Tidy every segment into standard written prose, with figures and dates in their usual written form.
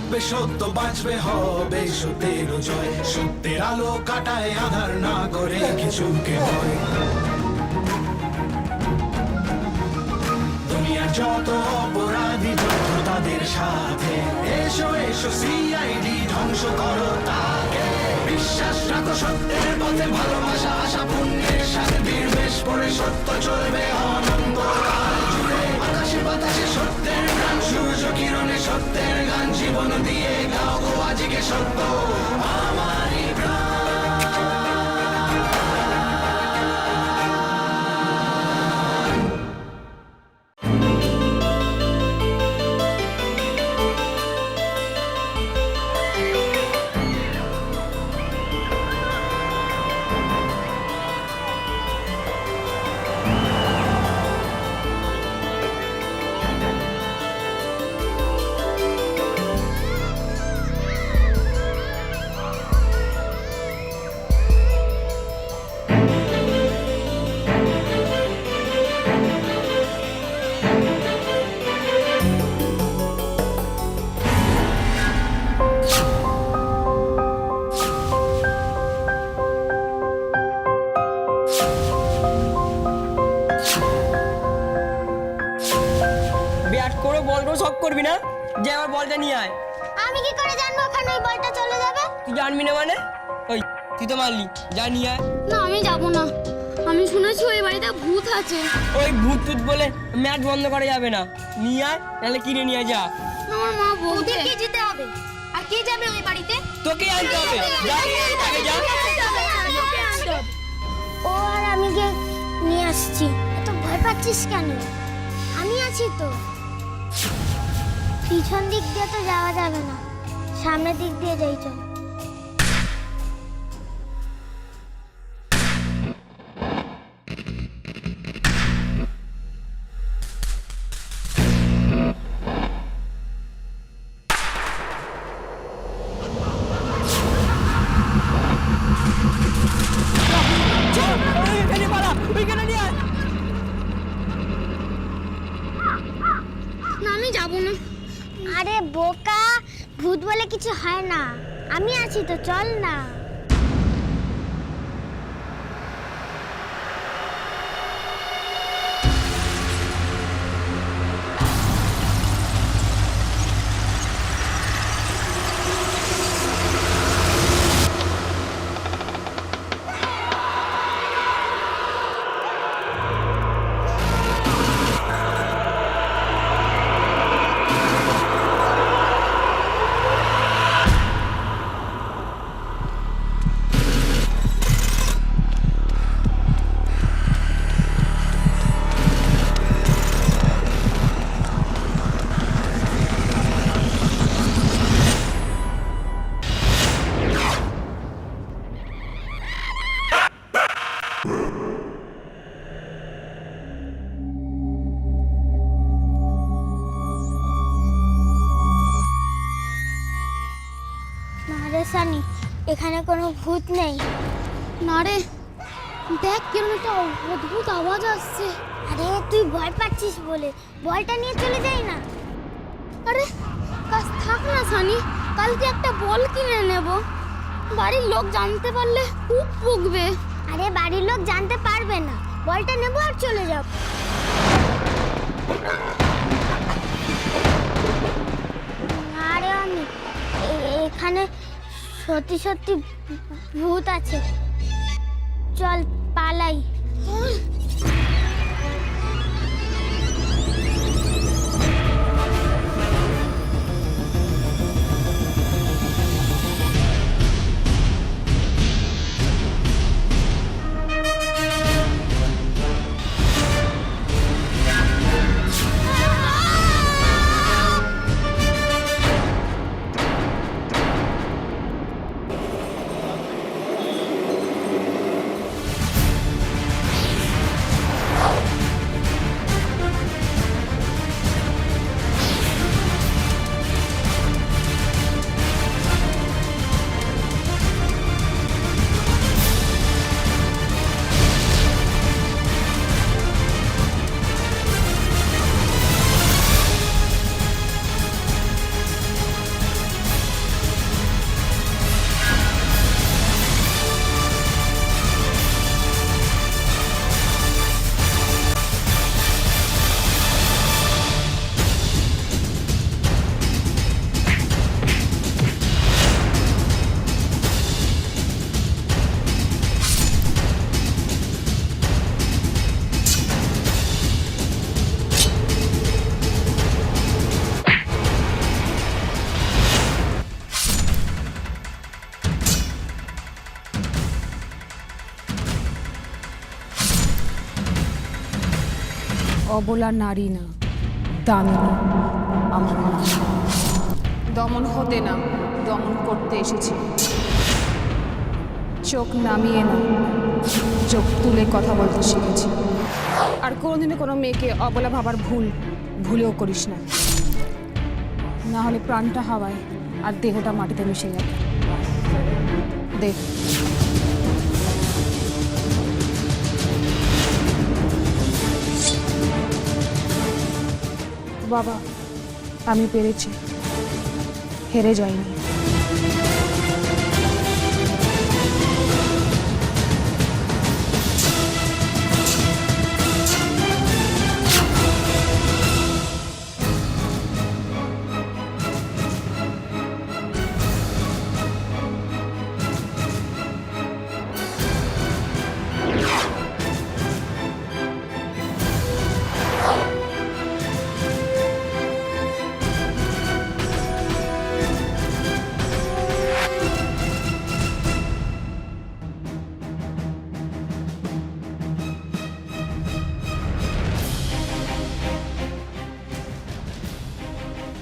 থাকবে সত্য, বাঁচবে হবে সত্যের জয়। সত্যের আলো কাটায় আধার, না করে কিছুকে ভয়। দুনিয়ার যত অপরাধী যত তাদের সাথে, এসো এসো সিআইডি ধ্বংস করো তাকে। বিশ্বাস রাখো সত্যের পথে, ভালোবাসা আশা পুণ্যের সাথে বীর বেশ পড়ে সত্য চলবে অনন্ত কাল জুড়ে। আকাশে বাতাসে সত্যের গান, সূর্য কিরণে সত্যের গান। জীবন দিয়ে গাও গো আজকে সত্য আমারই প্রাণ। ব্যাট করে বল করে সব করবি না, যে আমার বলটা নিয়ে আয়। আমি কি করে জানবো ওখানে ওই বলটা চলে যাবে? তুই জানবি না মানে? ওই তুই তো মারলি, যা নিয়ে আয়। না আমি যাবো না, আমি শুনেছি ওই বাড়িতে ভূত আছে। ওই ভূত টুত বলে ম্যাচ বন্ধ করা যাবে না, নিয়ে আয়, নাহলে কিনে নিয়ে যা। আমার মা বলতে কি যেতে হবে, আর কে যাবে ওই বাড়িতে? তোকে আনতে হবে, যা আগে যা। ও আর আমি গিয়ে নিয়ে আসছি। এত ভয় পাচ্ছিস কেন? আমি আছি তো। পিছন দিক দিয়ে তো যাওয়া যাবে না, সামনের দিক দিয়ে যাই চল। ওইখানে পালা, ওইখানে নিয়ে আয়। না আমি যাবো না। আরে বোকা, ভূত বলে কিছু হয় না, আমি আছি তো, চল না। না রে সানি, এখানে কোনো ভূত নেই। না রে, দেখ কেমন একটা অদ্ভুত আওয়াজ আসছে। আরে তুই ভয় পাচ্ছিস বলে বলটা নিয়ে চলে যাই না। আরে কাজ থাক না সানি, কালকে একটা বল কিনে নেব। বাড়ির লোক জানতে পারলে খুব বকবে। আরে বাড়ির লোক জানতে পারবে না, বলটা নেব আর চলে যাব। আরে আমি এখানে সত্যি সত্যি ভূত আছে, চল পালাই। অবলা নারী না, দামিনী আমার মা। দমন হতে না, দমন করতে এসেছি। চোখ নামিয়ে না, চোখ তুলে কথা বলতে শিখেছি। আর কোনোদিনও কোনো মেয়েকে অবলা ভাবার ভুলেও করিস না, না হলে প্রাণটা হাওয়ায় আর দেহটা মাটিতে মিশে যাবে। দেখ, বাবা আমি পেরেছি, হেরে যাইনি।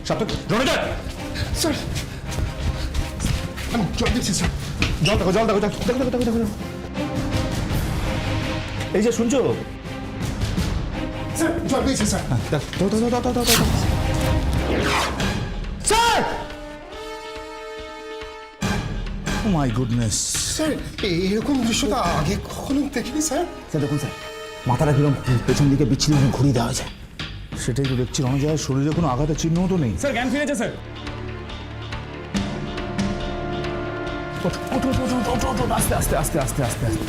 সার্থক, রণজয়! স্যার আমি জল দিচ্ছি স্যার। জল দেখো, জল দেখো, দেখো দেখো দেখো দেখো দেখো। এই যে শুনছো? স্যার জল দিয়েছি স্যার। দেখ, দাও দাও দাও দাও দাও দাও। Sir! Oh my goodness! Sir এরকম দৃশ্য তো আগে কখনো দেখিনি স্যার। স্যার দেখুন স্যার, মাথাটা কিরকম পেছন দিকে বিচ্ছিন্ন ঘুরিয়ে দেওয়া হয়েছে। সেটাই তো দেখছি, রণজয়ের শরীরে কোনো আঘাতের চিহ্নও তো নেই। স্যার জ্ঞান ফিরেছে স্যার। আস্তে আস্তে আস্তে আস্তে আস্তে আস্তে।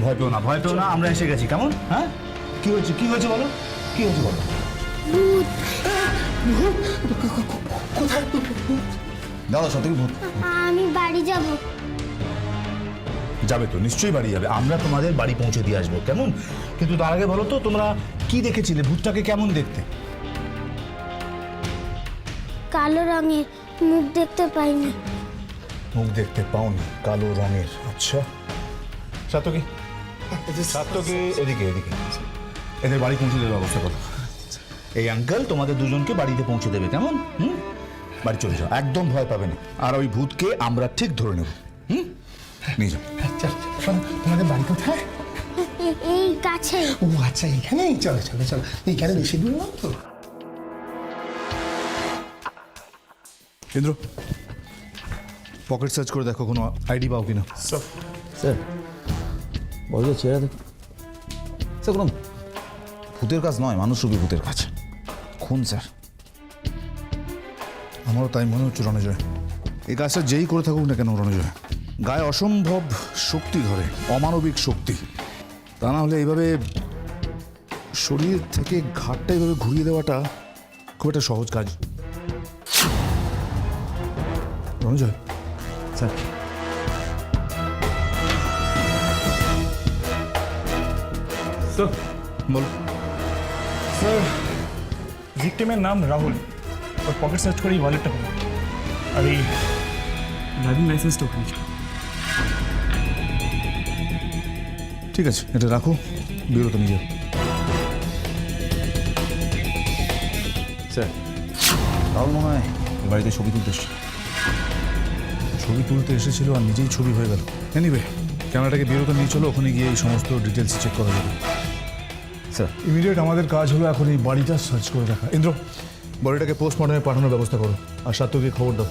ভয় পেও না, ভয় পেও না, আমরা এসে গেছি। কেমন? হ্যাঁ, কি হয়েছে, কি হয়েছে বলো, কি হয়েছে বলো। কোথায়? দাদা সত্যি ভূত আমি বাড়ি যাব। যাবে তো, নিশ্চয়ই বাড়ি যাবে। আমরা তোমাদের বাড়ি পৌঁছে দিয়ে আসবো, কেমন? কিন্তু তার আগে বলো তো, তোমরা কি দেখেছিলে? ভূতটাকে কেমন দেখতে? কালো রঙের, মুখ দেখতে পাইনি। মুখ দেখতে পাওনি, কালো রঙের। আচ্ছা সাতকি, সাতকি এদিকে এদিকে, এদের বাড়ি পৌঁছে দেওয়ার ব্যবস্থা করো। এই আঙ্কেল তোমাদের দুজনকে বাড়িতে পৌঁছে দেবে, কেমন? বাড়ি চলে যাও, একদম ভয় পাবে না। আর ওই ভূতকে আমরা ঠিক ধরে নেব। নিয়ে যাও। আচ্ছা শোনো, তোমাদের বাড়ি কোথায়? এই কাছে। ও আচ্ছা এখানেই, চলো চলো চলো, এইখানে বেশি দূর না তো। ইন্দ্র, পকেট সার্চ করে দেখো কোনো আইডি পাও কিনা। স্যার বলো চেহারা দেখো। স্যার কোনো ভূতের কাজ নয়, মানুষরূপী ভূতের কাজ। খুন স্যার। আমারও তাই মনে হচ্ছে রণজয়। এই কাজটা যেই করে থাকুক না কেন রণজয়, গায়ে অসম্ভব শক্তি ধরে, অমানবিক শক্তি। তা না হলে এইভাবে শরীর থেকে ঘাটটা এইভাবে ঘুরিয়ে দেওয়াটা খুব একটা সহজ কাজ। রণজয় স্যার স্যার বল। স্যার ভিক্টিমের নাম রাহুল, ওর পকেট সার্চ করে এই ওয়ালেটটা পাবো, আর এই ড্রাইভিং লাইসেন্সটা ওখানে ছিল। ঠিক আছে, এটা রাখো, বিরত নিয়ে যাও। স্যার রাহুল মনে হয় এই বাড়িতে ছবি তুলতে এসছে। ছবি তুলতে এসেছিল আর নিজেই ছবি হয়ে গেল। এনিওয়ে, ক্যামেরাটাকে বিরত নিয়ে চলো, ওখানে গিয়ে এই সমস্ত ডিটেলস চেক করা যাবে। স্যার ইমিডিয়েট আমাদের কাজ হলো এখন এই বাড়িটা সার্চ করে রাখা। ইন্দ্র, বডিটাকে পোস্টমর্টমে পাঠানোর ব্যবস্থা করো, আর সাত্যকে খবর দাও।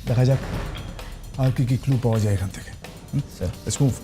দেখা যাক আর কি কি ক্লু পাওয়া যায় এখান থেকে। Sir let's move.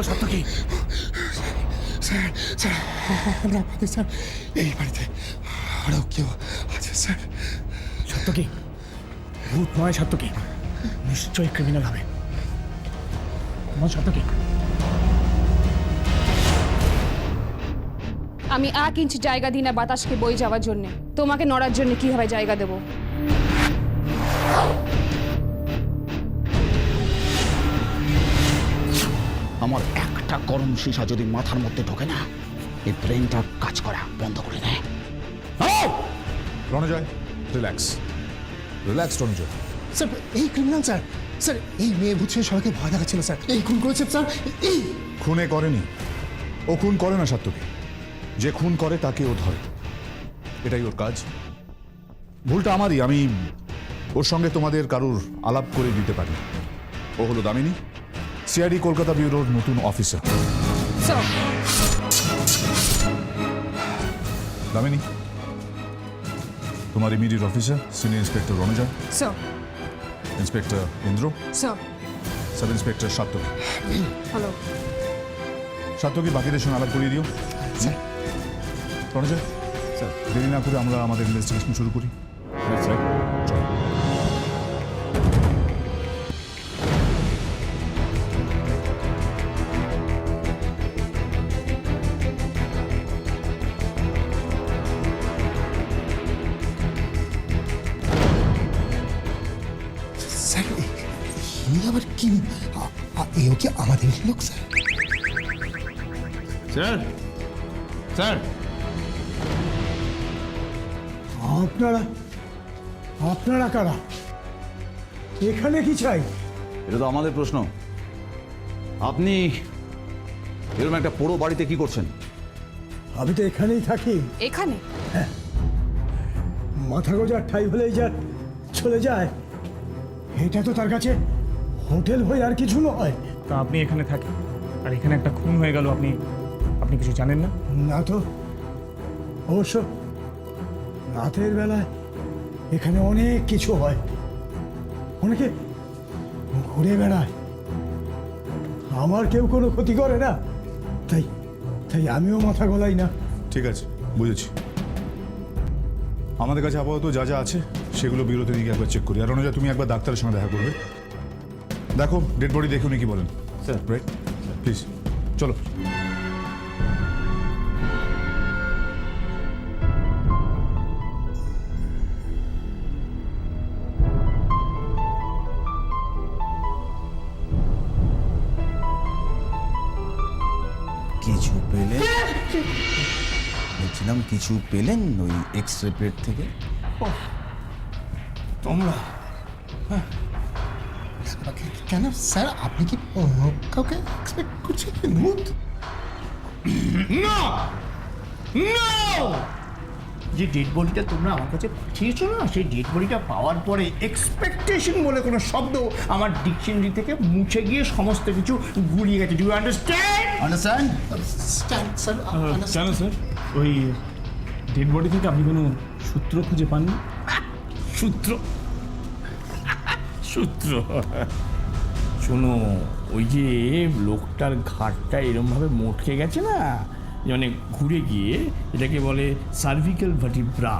Satyaki? Sir sir আমরা আমাদের স্যার এই বাড়িতে আরও কেউ আছে স্যার। সাত্তকী ভূত নয়, সাত্তকী নিশ্চয়ই ক্রিমিনাল হবে। তোমার সাত্তকী আমি 1 ইঞ্চি জায়গা দিই না বাতাসকে বই যাওয়ার জন্য। তোমাকে নড়ার জন্য কিভাবে জায়গা দেবো? আমার একটা গরম সীসা যদি মাথার মধ্যে ঢোকে না, এই ব্রেনটা কাজ করা বন্ধ করে দেয়। Ranjoy, relax relax Ranjoy. Sir এই ক্রিমিনাল স্যার, স্যার এই মেয়ে বুঝছে সবাইকে ভয় দেখাচ্ছিল স্যার, এই খুন করেছে স্যার। এই খুনে করেনি, ও খুন করে না সাত্তকী। যে খুন করে তাকে ও ধরে, এটাই ওর কাজ। ভুলটা আমারই, আমি ওর সঙ্গে তোমাদের কারুর আলাপ করে দিতে পারি। ও হলো দামিনী, সিআইডি কলকাতা ব্যুরোর নতুন অফিসার। স্যার, দামিনী, তোমার immediate officer senior inspector Ranjoy, sir, inspector Indra, sir. Sub inspector Satyaki. Hello Satyaki, বাকিদের সঙ্গে আলাপ করিয়ে দিও। স্যার রণজয় স্যার, দেরি না করে আমরা আমাদের ইনভেস্টিগেশন শুরু করি। চলো। স্যার ইনি আবার কি? এও কি আমাদের লোক স্যার? স্যার, স্যার, আপনারা আপনারা কারা? এখানে কি চাই? এটা তো আমাদের প্রশ্ন। আপনি এরকম একটা পোড়ো বাড়িতে কি করছেন? আমি তো এখানেই থাকি। এখানে? মাথা গোজার ঠাই হলেই যা চলে যায়, এটা তো তার কাছে হোটেল হয়ে আর কিছু নয়। তা আপনি এখানে থাকেন, আর এখানে একটা খুন হয়ে গেল, আপনি আপনি কিছু জানেন না? না তো, অবশ্য রাতের বেলায় এখানে অনেক কিছু হয়, অনেকে ঘুরে বেড়ায়। আমার কেউ কোনো ক্ষতি করে না, তাই তাই আমিও মাথা গলাই না। ঠিক আছে, বুঝেছি। আমাদের কাছে আপাতত যা যা আছে সেগুলো বিরতি দিকে একবার চেক করি। আর রণজয়, তুমি একবার ডাক্তারের সঙ্গে দেখা করবে। দেখো ডেড বডি দেখে উনি কি বলেন। স্যার, রাইট, প্লিজ চলো। কিছু পেলেন? বলছিলাম কিছু পেলেন ওই এক্স-রে প্লেট থেকে? তোমরা কেন স্যার, আপনি কি অন্য কাউকে এক্সপেক্ট করছেন? ভূত? যে ডেড বডিটা তোমরা আমার কাছে পাঠিয়েছো না, সেই ডেড বডিটা পাওয়ার পরে এক্সপেকটেশন বলে কোনো শব্দ আমার ডিকশনারি থেকে মুছে গিয়ে সমস্ত কিছু গুলিয়ে গেছে। Do you understand? Understand sir. কেন স্যার, ওই ডেড বডি থেকে আপনি কোনো সূত্র খুঁজে পাননি? সূত্র? সূত্র? শোনো, ওই যে লোকটার ঘাটটা এরমভাবে মোটকে গেছে না, মানে ঘুরে গিয়ে, এটাকে বলে সার্ভিক্যাল ভার্টিব্রা।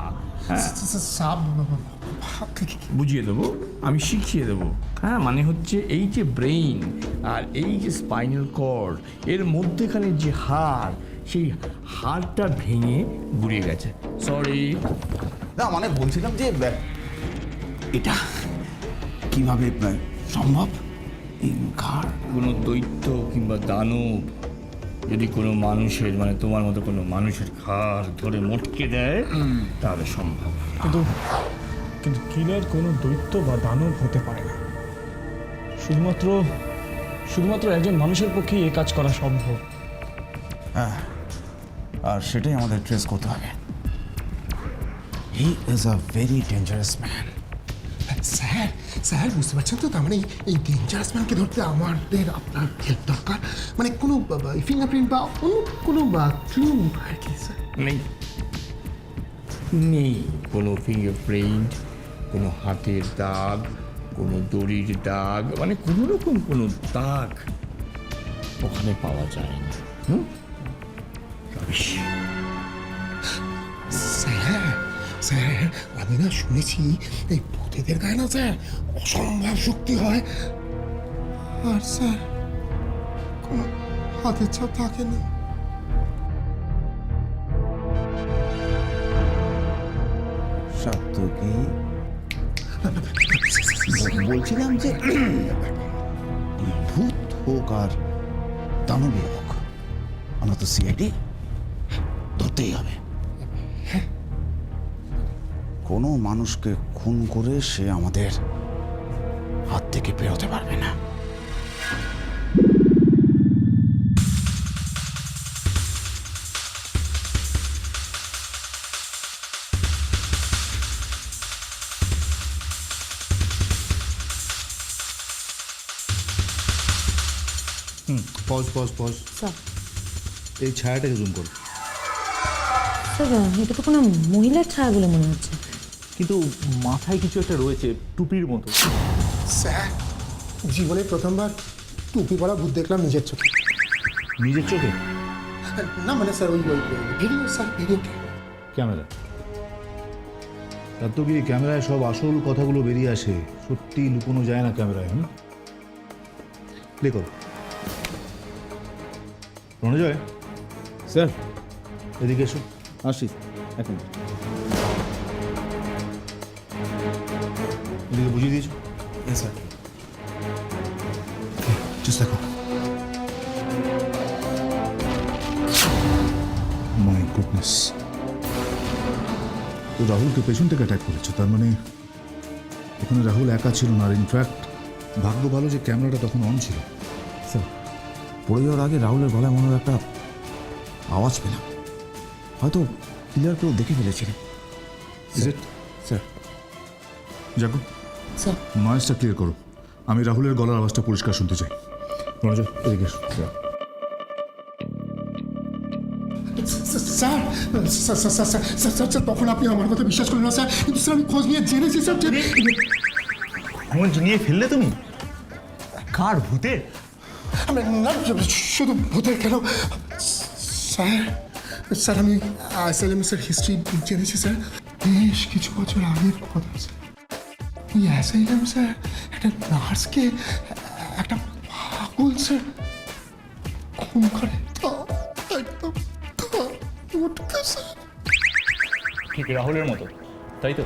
বুঝিয়ে দেবো, আমি শিখিয়ে দেবো। হ্যাঁ, মানে হচ্ছে এই যে ব্রেইন আর এই যে স্পাইনাল কর্ড, এর মধ্যেখানে যে হাড়, সেই হাড়টা ভেঙে ঘুরিয়ে গেছে। সরি। না মানে বলছিলাম যে এটা কিভাবে সম্ভব? এই ঘাড় কোনো দৈত্য কিংবা দানব যদি কোনো মানুষের, মানে তোমার মতো কোনো মানুষের ঘাড় ধরে মটকে দেয়, তাহলে সম্ভব। কিন্তু কিন্তু কিলার কোনো দৈত্য বা দানব হতে পারে না। শুধুমাত্র একজন মানুষের পক্ষেই এই কাজ করা সম্ভব। হ্যাঁ, আর সেটাই আমাদের ট্রেস করতে হবে। He is a very dangerous man. Sir sir বুঝতে পারছেন তো, তার মানে এই ডেঞ্জারাস ম্যানকে ধরতে আমাদের আপনার হেল্প দরকার। মানে কোনো ফিঙ্গারপ্রিন্ট বা অন্য কোনো ক্লু আর কি স্যার? নেই কোনো ফিঙ্গারপ্রিন্ট, কোনো হাতের দাগ, কোনো দড়ির দাগ, মানে কোনো রকম কোনো দাগ ওখানে পাওয়া যায় না। রাবিশ। স্যার স্যার আমি না শুনেছি এই ভূতেদের গায়ে না স্যার অসম্ভব শক্তি হয়, আর স্যার কোনো হাতের ছাপ থাকে না। সাত্তকী, বলছিলাম যে ভূত হোক আর দানবী হোক, আমরা তো সিআইডি, ধরতেই হবে। কোনো মানুষকে খুন করে সে আমাদের হাত থেকে বেরোতে পারবে না। পজ পজ পজ, এই ছায়াটাকে জুম করো। স্যার এটা তো কোনো মহিলার ছায়া বলে মনে হচ্ছে। কিন্তু মাথায় কিছু একটা রয়েছে, টুপির মতো। স্যার জীবনে প্রথমবার টুপি পরা ভূত দেখলাম নিজের চোখে। নিজের চোখে? না মানে স্যার ওই ভিডিও, স্যার ভিডিওটা। ক্যামেরা? সাত্তকী, ক্যামেরায় সব আসল কথাগুলো বেরিয়ে আসে, সত্যি লুকোনো যায় না ক্যামেরায়। প্লে করো। রণজয় স্যার, এদিকে এসো। আসি এখন। এদিকে বুঝিয়ে দিয়েছো? স্যার জাস্ট দেখো। মাই গুডনেস, তো রাহুলকে পেছন থেকে অ্যাটাক করেছে, তার মানে ওখানে রাহুল একা ছিল না। আর ইনফ্যাক্ট ভাগ্য ভালো যে ক্যামেরাটা তখন অন ছিল। স্যার, পড়ে যাওয়ার আগে রাহুলের গলায় মনে হয় একটা আওয়াজ পেলাম, হয়তো ক্লিয়ার কেউ দেখে ফেলেছিলেন। Is it? স্যার। যাকো, স্যার নয়েজটা ক্লিয়ার করো, আমি রাহুলের গলার আওয়াজটা পরিষ্কার শুনতে চাই। রণজয় এদিকে এসো। Sir sir sir sir sir sir sir তখন আপনি আমার কথা বিশ্বাস করেন না স্যার, কিন্তু স্যার আমি খোঁজ নিয়ে জেনেছি স্যার যে এমন জানিয়ে ফেললে তুমি? কার? ভূতের? আমি না শুধু ভূতের কেন স্যার, স্যার আমি অ্যাসাইলামের হিস্ট্রি জেনেছি স্যার, বেশ কিছু বছর আগের কথা স্যার। ওই অ্যাসাইলাম স্যার একটা নার্সকে একটা পাগল স্যার খুন করে। একদম উঠকে স্যার। ঠিক রাহুলের মতো, তাই তো?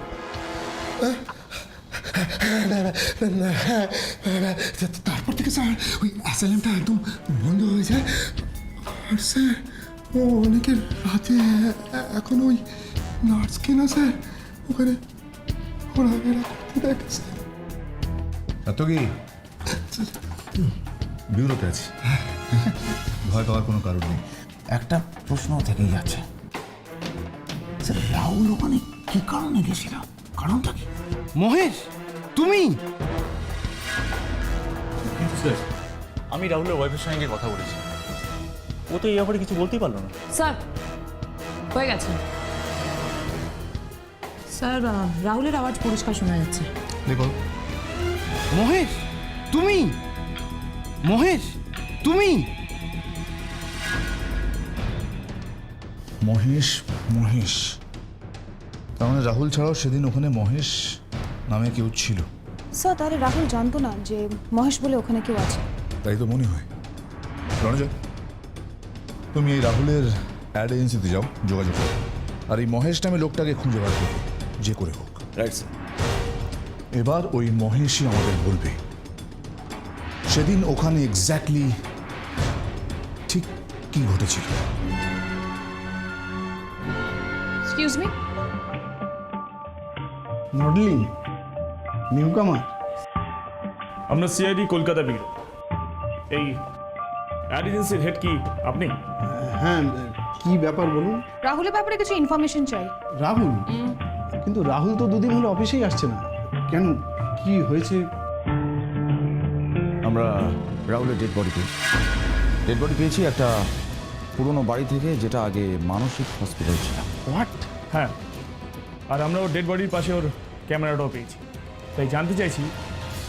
তারপর থেকে স্যার ওই অ্যাসাইলামটা একদম বন্ধ হয়ে যায়, আর স্যার ও অনেকের রাতে এখন ওই নার্সকে না স্যার ওখানে ঘোরাফেরা করতে দেখে স্যার। সাত্তকী, বিউরোতে আছি, ভয় পাওয়ার কোনো কারণ নেই। একটা প্রশ্ন থেকেই যাচ্ছে, স্যার রাহুল ওখানে কি কারণে গেছিল? কারণটা কি? মহেশ, তুমি? স্যার, আমি রাহুলের ওয়াইফের সঙ্গে কথা বলেছি, ও তো এই ব্যাপারে কিছু বলতেই পারলো না। স্যার হয়ে গেছে। স্যার রাহুলের আওয়াজ পরিষ্কার শোনা যাচ্ছে। দেখো, মহেশ, তুমি? মহেশ, তুমি? মহেশ, মহেশ, তার মানে রাহুল ছাড়াও সেদিন ওখানে মহেশ নামে কেউ ছিল। স্যার তাহলে রাহুল জানতো না যে মহেশ বলে ওখানে কেউ আছে? তাই তো মনে হয়। রণজয়, তুমি এই রাহুলের অ্যাড এজেন্সিতে যাও, যোগাযোগ করো, আর এই মহেশ নামে লোকটাকে খুঁজে বার করবে যে করে হোক। Right sir. এবার ওই মহেশই আমাদের বলবে সেদিন ওখানে এক্স্যাক্টলি ঠিক কি ঘটেছিল। এক্সকিউজ মি, মডেলিং নিউ কামার। আমরা সিআইডি কলকাতা ব্যুরো। এই অ্যাড এজেন্সির হেড কি আপনি? হ্যাঁ, কি ব্যাপার বলুন? রাহুলের ব্যাপারে কিছু ইনফরমেশন চাই। রাহুল? কিন্তু রাহুল তো দুদিন হলো অফিসেই আসছে না, কেন কি হয়েছে? আমরা রাহুলের ডেড বডি পেয়েছি একটা পুরনো বাড়ি থেকে, যেটা আগে মানসিক হসপিটাল ছিল। হোয়াট? হ্যাঁ, আর আমরা ওর ডেড বডির পাশে ওর ক্যামেরাটাও পেয়েছি। তাই জানতে চাইছি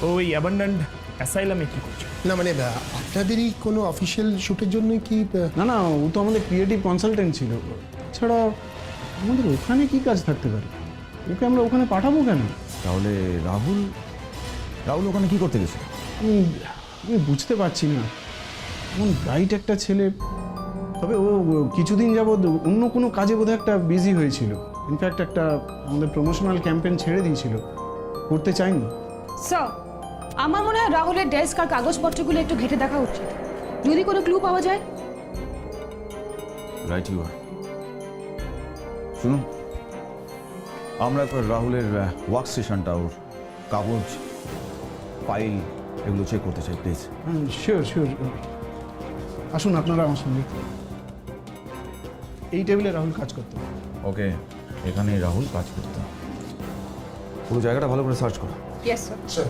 ও ওই অ্যাবান্ডেন্ট অ্যাসাইলামে কি করছে? না মানে আপনাদেরই কোনো অফিসিয়াল শ্যুটের জন্য কি না না, ও তো আমাদের ক্রিয়েটিভ কনসালটেন্ট ছিল। ছাড়া আমাদের ওখানে কি কাজ থাকতে পারে? ওকে আমরা ওখানে পাঠাবো কেন? তাহলে রাহুল রাহুল ওখানে কি করতে গেছে? আমি বুঝতে পারছি না। এমন ব্রাইট একটা ছেলে, তবে ও কিছুদিন যাবৎ অন্য কোনো কাজে বোধহয় একটা বিজি হয়েছিল। ইনফ্যাক্ট একটা আমাদের প্রমোশনাল ক্যাম্পেইন ছেড়ে দিয়েছিল, করতে চাইনি। স্যার, আমার মনে হয় রাহুলের ডেস্ক আর কাগজপত্রগুলো একটু ঘেটে দেখা উচিত, যদি কোনো ক্লু পাওয়া যায়। Right you are. শুনুন, আমরা একবার রাহুলের ওয়ার্ক স্টেশনটা, ওর কাগজ, ফাইল এগুলো চেক করতে চাই প্লিজ। শিওর শিওর, আসুন আপনারা আমার সঙ্গে। এই টেবিলে রাহুল কাজ করতো। ওকে, এখানে রাহুল কাজ করতে। পুরো জায়গাটা ভালো করে সার্চ করো। Yes sir.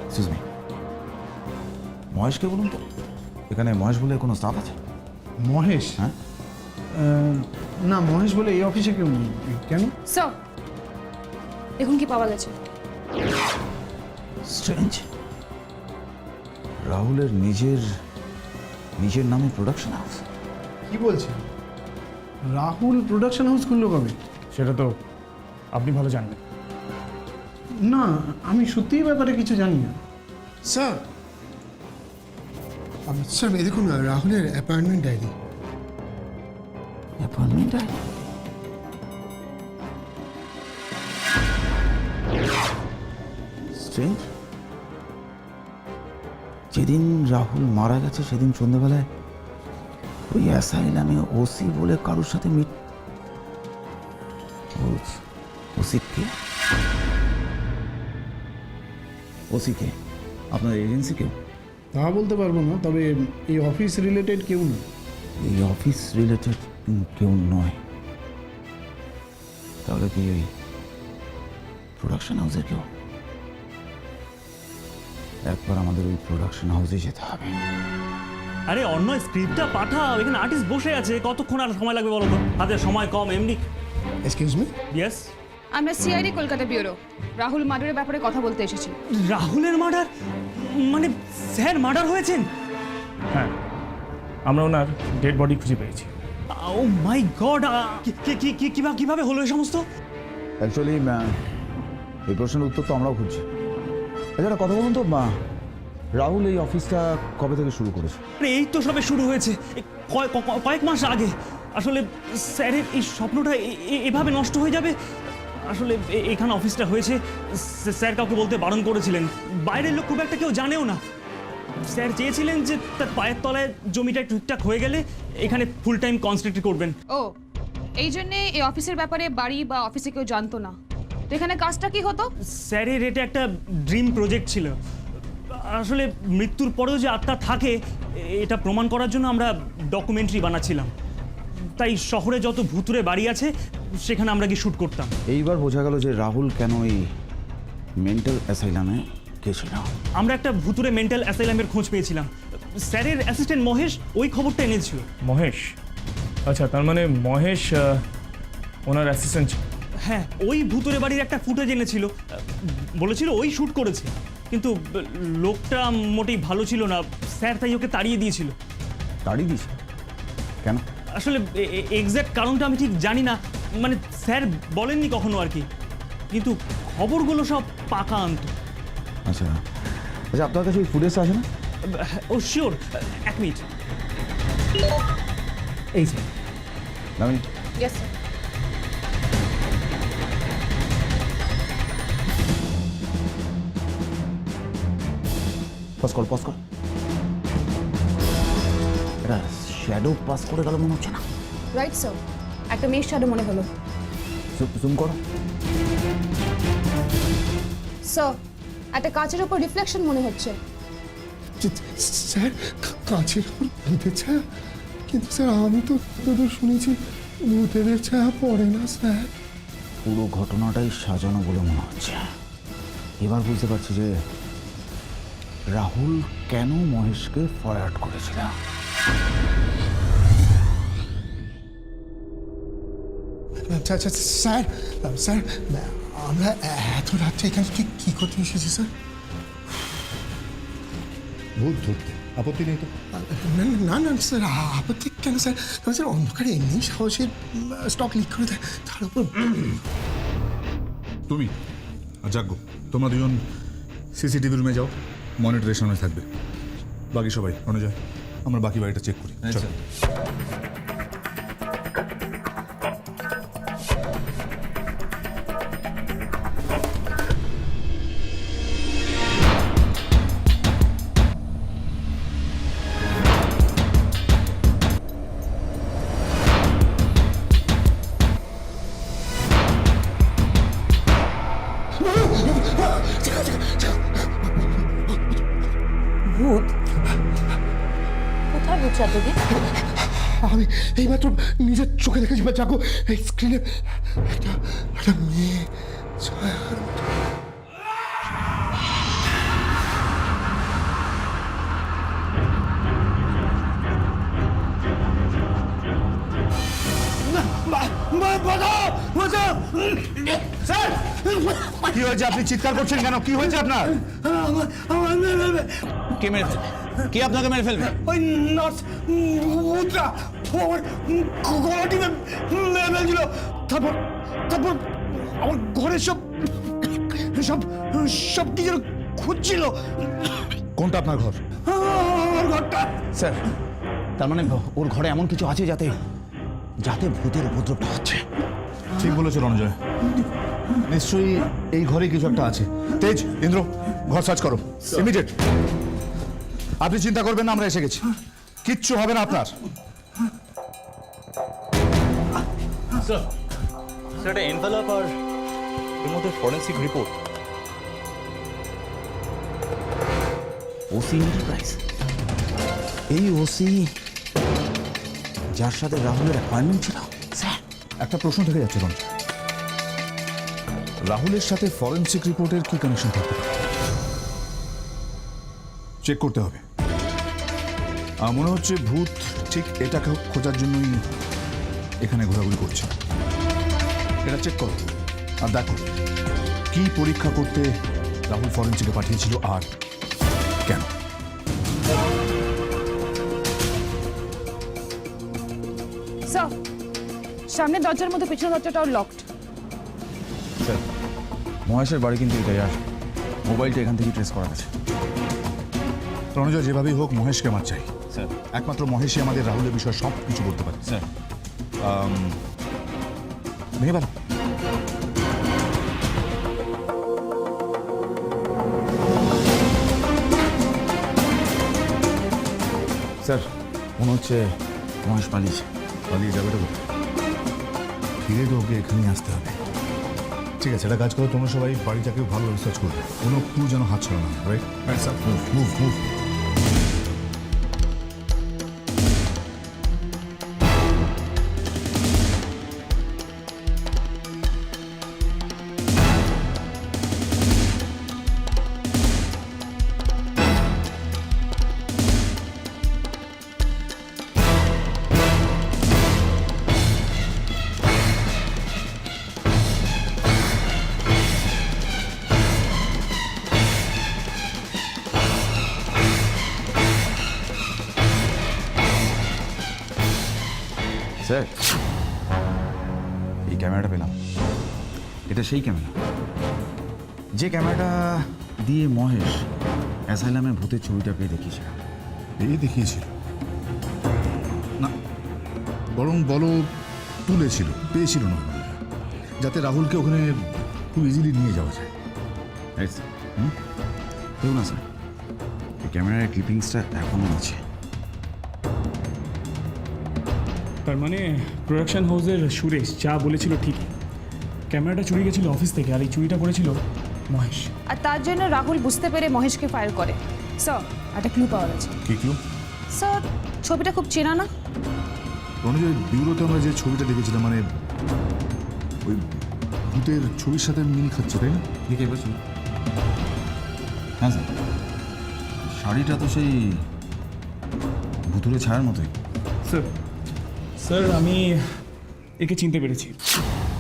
এক্সকিউজ মি, মহেশকে বলুন তো, এখানে মহেশ বলে কোনো স্টাফ আছে? মহেশ? হ্যাঁ। না, মহেশ বলে এই অফিসে কেউ নেই। কেন? স্যার, দেখুন কি পাওয়া গেছে। স্ট্রেঞ্জ, রাহুলের নিজের নামে প্রোডাকশন হাউস? কি বলছেন? রাহুল প্রোডাকশন হাউস খুললো কবে? সেটা তো আপনি ভালো জানবেন। না, আমি সত্যিই ব্যাপারে কিছু জানি না। স্যার, স্যার এই দেখুন রাহুলের appointment diary. Appointment diary? Strange, যেদিন রাহুল মারা গেছে সেদিন সন্ধ্যাবেলায় ওই অ্যাসাইলামে ওসি বলে কারোর সাথে ওসি কে? ওসি কে? আপনার এজেন্সি কেউ? তা বলতে পারবো না, তবে এই অফিস রিলেটেড কেউ না। এই অফিস রিলেটেড কেউ নয়? তাহলে কি ওই প্রোডাকশন হাউসের কেউ? একবার আমাদের ওই প্রোডাকশন হাউসে যেতে হবে। আরে অন্য স্ক্রিপ্টটা পাঠাও, এখানে আর্টিস্ট বসে আছে, কতক্ষণ আর সময় লাগবে বলো তো? হাতে সময় কম এমনি। Excuse me? ইয়েস, আমরা সিআইডি কলকাতা ব্যুরো রাহুল মার্ডারের ব্যাপারে কথা বলতে এসেছি। রাহুলের মার্ডার? মানে স্যার মার্ডার হয়েছেন? হ্যাঁ, আমরা ওনার ডেড বডি খুঁজে পেয়েছি। ও মাই গড, কিভাবে হলো এই সমস্ত? অ্যাকচুয়ালি এই প্রশ্নের উত্তর তো আমরাও খুঁজছি। আচ্ছা, একটা কথা বলুন তো, রাহুল এই অফিসটা কবে থেকে শুরু করেছে? আরে এই তো সবে শুরু হয়েছে, কয়েক মাস আগে। আসলে স্যারের এই স্বপ্নটা এভাবে নষ্ট হয়ে যাবে। আসলে এখানে অফিসটা হয়েছে, স্যার কাউকে বলতে বারণ করেছিলেন। বাইরের লোক খুব একটা কেউ জানেও না। স্যার চেয়েছিলেন যে তার পায়ের তলায় জমিটা ঠিকঠাক হয়ে গেলে এখানে ফুল টাইম কনসেন্ট্রেট করবেন। ও, এই জন্যে এই অফিসের ব্যাপারে বাড়ি বা অফিসে কেউ জানতো না। তো এখানে কাজটা কি হতো? স্যারের এটা একটা ড্রিম প্রজেক্ট ছিল। আসলে মৃত্যুর পরেও যে আত্মা থাকে এটা প্রমাণ করার জন্য আমরা ডকুমেন্টারি বানাচ্ছিলাম। তাই শহরে যত ভুতুরে বাড়ি আছে সেখানে আমরা গিয়ে শ্যুট করতাম। এইবার বোঝা গেল যে রাহুল কেন এই মেন্টাল অ্যাসাইলামে গেছিল। আমরা একটা ভুতুরে মেন্টাল অ্যাসাইলামের খোঁজ পেয়েছিলাম। স্যারের অ্যাসিস্ট্যান্ট মহেশ ওই খবরটা এনেছিল। মহেশ? আচ্ছা, তার মানে মহেশ ওনার অ্যাসিস্ট্যান্ট? হ্যাঁ, ওই ভুতুরে বাড়ির একটা ফুটেজ এনেছিল, বলেছিল ওই শ্যুট করেছে। কিন্তু লোকটা মোটেই ভালো ছিল না, স্যার তাই ওকে তাড়িয়ে দিয়েছিল। তাড়িয়ে দিয়েছে? কেন? আসলে এক্স্যাক্ট কারণটা আমি ঠিক জানি না, মানে স্যার বলেননি কখনো আর কি, কিন্তু খবরগুলো সব পাকা আনতো। আচ্ছা আচ্ছা, আপনার কাছে ওই ফুটেজটা আছে না? ও শিওর, এক মিনিট। এই যে দামি, ইয়েস স্যার। পজ কর। এটা শ্যাডো পাস করে গেল মনে হচ্ছে না? রাইট স্যার, একটা মেয়ের শ্যাডো মনে হলো। জুম করো। স্যার, একটা কাচের ওপর রিফ্লেকশন মনে হচ্ছে। স্যার, কাছের ওপর ভূতের ছায়া? কিন্তু স্যার আমি তো তোদের শুনেছি ভূতেদের ছায়া পড়ে না স্যার। পুরো ঘটনাটাই সাজানো বলে মনে হচ্ছে। এবার বুঝতে পারছি যে রাহুল কেন মহেশকে ফায়ার করেছিল। আচ্ছা আচ্ছা স্যার, স্যার আমরা এত রাত্রে এখানে ঠিক কী করতে এসেছি স্যার? ভূত ধরতে আপত্তি নেই তো? না না না স্যার, আপত্তি কেন স্যার? তবে স্যার অন্ধকারে এমনি সাহসের স্টক লিক করে দেয়, তার উপর তুমি আর যাজ্ঞ, তোমরা দুজন সিসিটিভি রুমে যাও, মনিটরের সামনে থাকবে। বাকি সবাই অনুজয়, আমরা বাকি বাড়িটা চেক করি। চলো। ভূত কোথায় ভূত সাতকি? আমি এইমাত্র নিজের চোখে দেখেছি বা যাকো এই স্ক্রিনে একটা একটা মেয়ে ছায়ার মতো। কি হয়েছে? আপনি চিৎকার করছেন কেন? কি হয়েছে আপনার? কে মেরে ফেলবে? কে আপনাকে মেরে ফেলবে? ওই নার্স ভূতটা আমার গলা টিপে মেরে ফেলছিল। তারপর তারপর আমার ঘরে সব সব সব কি যেন খুঁজছিল। কোনটা আপনার ঘর? আমার ঘরটা। স্যার, তার মানে ওর ঘরে এমন কিছু আছে যাতে যাতে ভূতের উপদ্রবটা হচ্ছে। ঠিক বলেছো রণজয়, নিশ্চয়ই এই ঘরে কিছু একটা আছে। তেজ, ইন্দ্র, ঘর সার্চ করো ইমিডিয়েট। আপনি চিন্তা করবেন না, আমরা এসে গেছি, কিচ্ছু হবে না আপনার। স্যার এটা এনভেলপ আর এর মধ্যে ফরেন্সিক রিপোর্ট। ওসি এন্টারপ্রাইজ, এই ওসি যার সাথে রাহুলের অ্যাপয়েন্টমেন্ট ছিল। স্যার, একটা প্রশ্ন থেকে যাচ্ছে রঞ্জন, রাহুলের সাথে ফরেনসিক রিপোর্টের কি কানেকশন থাকতে পারে? চেক করতে হবে। মনে হচ্ছে ভূত ঠিক এটাকে খোঁজার জন্যই এখানে ঘোরাঘুরি করছে। এটা চেক করো আর দেখো কি পরীক্ষা করতে রাহুল ফরেনসিকে পাঠিয়েছিল আর কেন। স্যার, সামনের দরজার মধ্যে পিছনের দরজাটাও লকড। স্যার, মহেশের বাড়ি কিন্তু এটাই, আর মোবাইলটা এখান থেকে ট্রেস করা গেছে। রণজয়, যেভাবেই হোক মহেশকে আমার চাই। স্যার, একমাত্র মহেশই আমাদের রাহুলের বিষয়ে সব কিছু বলতে পারে। স্যার, ভেঙে ফেলো। স্যার, মনে হচ্ছে মহেশ পালিয়েছে। পালিয়ে যাবে তো কোথায়? ফিরে তো ওকে এখানেই আসতে হবে। ঠিক আছে, একটা কাজ করো, তোমরা সবাই বাড়িটাকে ভালো রিসার্চ করবে, কোনো ক্লু যেন হাত ছাড়া না, right? Sir, move move move. Sir, এই ক্যামেরাটা পেলাম, এটা সেই ক্যামেরা যে ক্যামেরাটা দিয়ে মহেশ অ্যাসাইলামের ভূতের ছবিটা পেয়ে দেখিয়েছিল। এই দেখিয়েছিল না, বরং বলো তুলেছিল, পেয়েছিল না, যাতে রাহুলকে ওখানে খুব ইজিলি নিয়ে যাওয়া যায়। দেখুন না স্যার, এই ক্যামেরার ক্লিপিংসটা এখনও আছে। তার মানে প্রোডাকশন হাউসের সুরেশ যা বলেছিল ঠিক, ক্যামেরাটা চুরি গেছিল অফিস থেকে, আর এই চুরিটা করেছিল মহেশ। আর তার জন্য রাহুল বুঝতে পেরে মহেশকে ফায়ার করে। স্যার, একটা ক্লু পাওয়া গেছে। কি ক্লু? স্যার, ছবিটা খুব চেনা না? রণজয়, বিউরোতে আমরা যে ছবিটা দেখেছিলাম, মানে ওই ভূতের ছবির সাথে মিল খাচ্ছে, তাই না? দেখে বলছি। হ্যাঁ স্যার, শাড়িটা তো সেই ভুতুরে ছায়ার মতোই। স্যার স্যার, আমি একে চিনতে পেরেছি।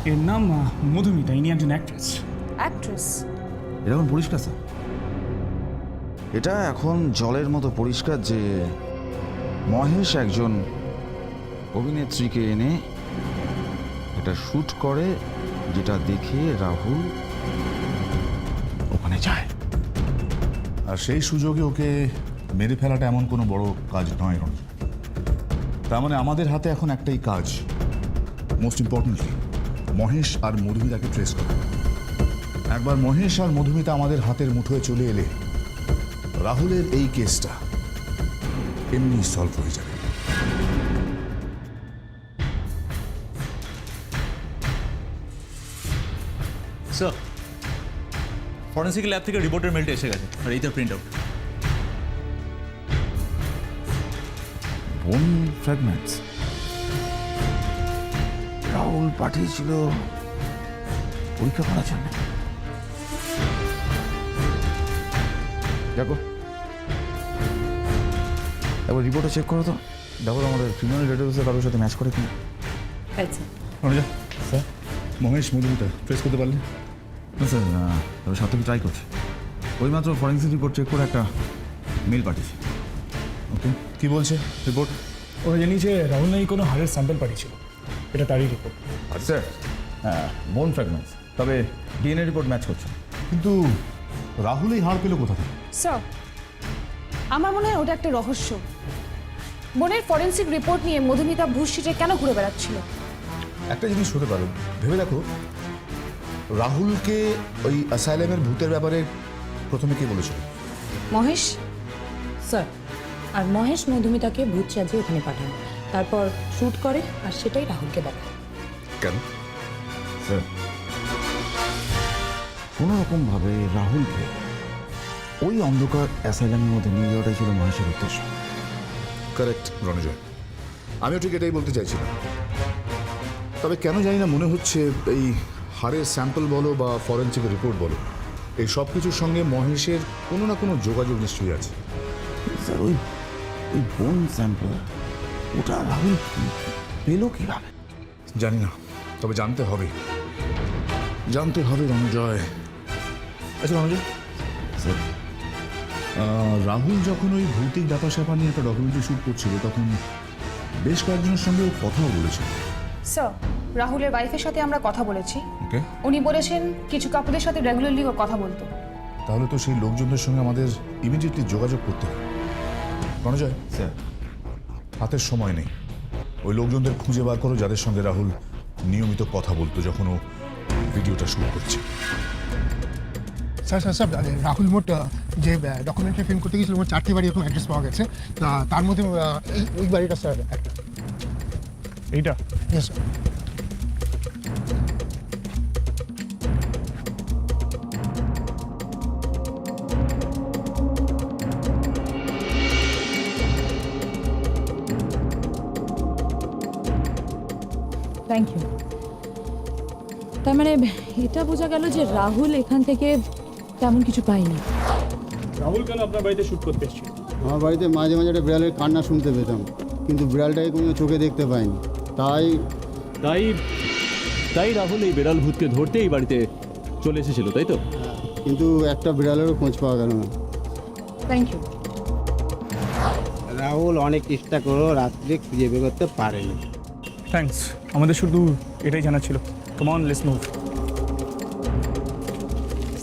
এর নাম মধুমিতা, ইনি একজন অ্যাক্ট্রেস। অ্যাক্ট্রেস? এরকম পরিষ্কার স্যার? এটা এখন জলের মতো পরিষ্কার যে মহেশ একজন অভিনেত্রীকে এনে এটা শ্যুট করে, যেটা দেখে রাহুল ওখানে যায়। আর সেই সুযোগে ওকে মেরে ফেলাটা এমন কোনো বড় কাজ নয় রনি। তার মানে আমাদের হাতে এখন একটাই কাজ, মোস্ট ইম্পর্টেন্টলি মহেশ আর মধুমিতাকে ট্রেস করা। একবার মহেশ আর মধুমিতা আমাদের হাতের মুঠোয় চলে এলে রাহুলের এই কেসটা এমনি সলভ হয়ে যাবে। স্যার, ফরেন্সিক ল্যাব থেকে রিপোর্টের মেলটা এসে গেছে, আর এইটা প্রিন্ট আউট। বোন ফ্র্যাগমেন্টস রাহুল পাঠিয়েছিল পরীক্ষা করার জন্য। দেখো একবার রিপোর্টে চেক করো তো, দেখো আমাদের ক্রিমিনাল ডেটাবেসে কারোর সাথে ম্যাচ করে কিনা। আচ্ছা অনুজা স্যার, মহেশ মধুমিতা ট্রেস করতে পারলে? না স্যার, তবে সাথে ট্রাই করছে। ওই মাত্র ফরেন্সিক রিপোর্ট চেক করে একটা মেল পাঠিয়েছে। ওকে, কি বলছে রিপোর্ট? ওরা জানিয়েছে রাহুল নাকি কোনো হাড়ের স্যাম্পল পাঠিয়েছিল, এটা তারই রিপোর্ট। স্যার, বোন ফ্র্যাগমেন্টস, তবে ডিএনএ রিপোর্ট ম্যাচ করছে। কিন্তু রাহুল এই হাড় পেল কোথা থেকে? স্যার, আমার মনে হয় ওটা একটা রহস্য। বোনের ফরেন্সিক রিপোর্ট নিয়ে মধুমিতা ভূষিটে কেন ঘুরে বেড়াচ্ছিল? একটা জিনিস হতে পারে, ভেবে দেখো, রাহুলকে ওই অ্যাসাইলামের ভূতের ব্যাপারে প্রথমে কে বলেছিল? মহেশ স্যার, আর মহেশ মধুমিতাকে ভূত সাজিয়ে ওখানে পাঠান, তারপর শ্যুট করে আর সেটাই রাহুলকে দেখায়। কেন? স্যার, কোনো রকমভাবে রাহুলকে ওই অন্ধকার অ্যাসাইলামের মধ্যে নিয়ে যাওয়াটাই ছিল মহেশের উদ্দেশ্য। কারেক্ট রণজয়, আমিও ঠিক এটাই বলতে চাইছিলাম। তবে কেন জানি না মনে হচ্ছে এই হাড়ের স্যাম্পল বলো বা ফরেন্সিক রিপোর্ট বলো, এই সব কিছুর সঙ্গে মহেশের কোনো না কোনো যোগাযোগ নিশ্চয়ই আছে। স্যার, ওই বোন স্যাম্পল ওটা রাহুল পেল কিভাবে? জানি না, তবে জানতে হবে, জানতে হবে রণজয়। আচ্ছা রণজয় স্যার, রাহুল যখন ওই ভৌতিক ব্যাপার স্যাপার নিয়ে একটা ডকুমেন্টারি শ্যুট করছিল, তখন বেশ কয়েকজনের সঙ্গে ও কথাও বলেছিল। স্যার, রাহুলের ওয়াইফের সাথে আমরা কথা বলেছি। ওকে, উনি বলেছেন কিছু কাপড়ের সাথে রেগুলারলি ও কথা বলতো। তাহলে তো সেই লোকজনদের সঙ্গে আমাদের ইমিডিয়েটলি যোগাযোগ করতে হবে। রণজয় স্যার, হাতের সময় নেই, ওই লোকজনদের খুঁজে বার করো যাদের সঙ্গে রাহুল নিয়মিত কথা বলতো যখন ও ভিডিওটা শুরু করছে। স্যার স্যার স্যার, রাহুল মোট যে ডকুমেন্টারি ফিল্ম করতে গিয়েছিল, মোট 4টি বাড়ি এরকম অ্যাড্রেস পাওয়া গেছে। তার মধ্যে এই বাড়িটা স্যার একটা। এইটা ইয়েস স্যার। Thank you. তার মানে এটা বোঝা গেল যে রাহুল এখান থেকে তেমন কিছু পায়নি। রাহুল কেন আপনার বাড়িতে শ্যুট করতে এসেছিল? আমার বাড়িতে মাঝে মাঝে একটা বিড়ালের কান্না শুনতে পেতাম, কিন্তু বিড়ালটাকে কোনো চোখে দেখতে পাইনি। তাই তাই তাই রাহুল এই বেড়াল ভূতকে ধরতে এই বাড়িতে চলে এসেছিল, তাই তো? কিন্তু একটা বিড়ালেরও খোঁজ পাওয়া গেল না। Thank you. রাহুল অনেক চেষ্টা করেও রাত্রে খুঁজে বের করতে পারেনি। থ্যাঙ্কস, আমাদের শুধু এটাই জানা ছিল। Come on, let's move.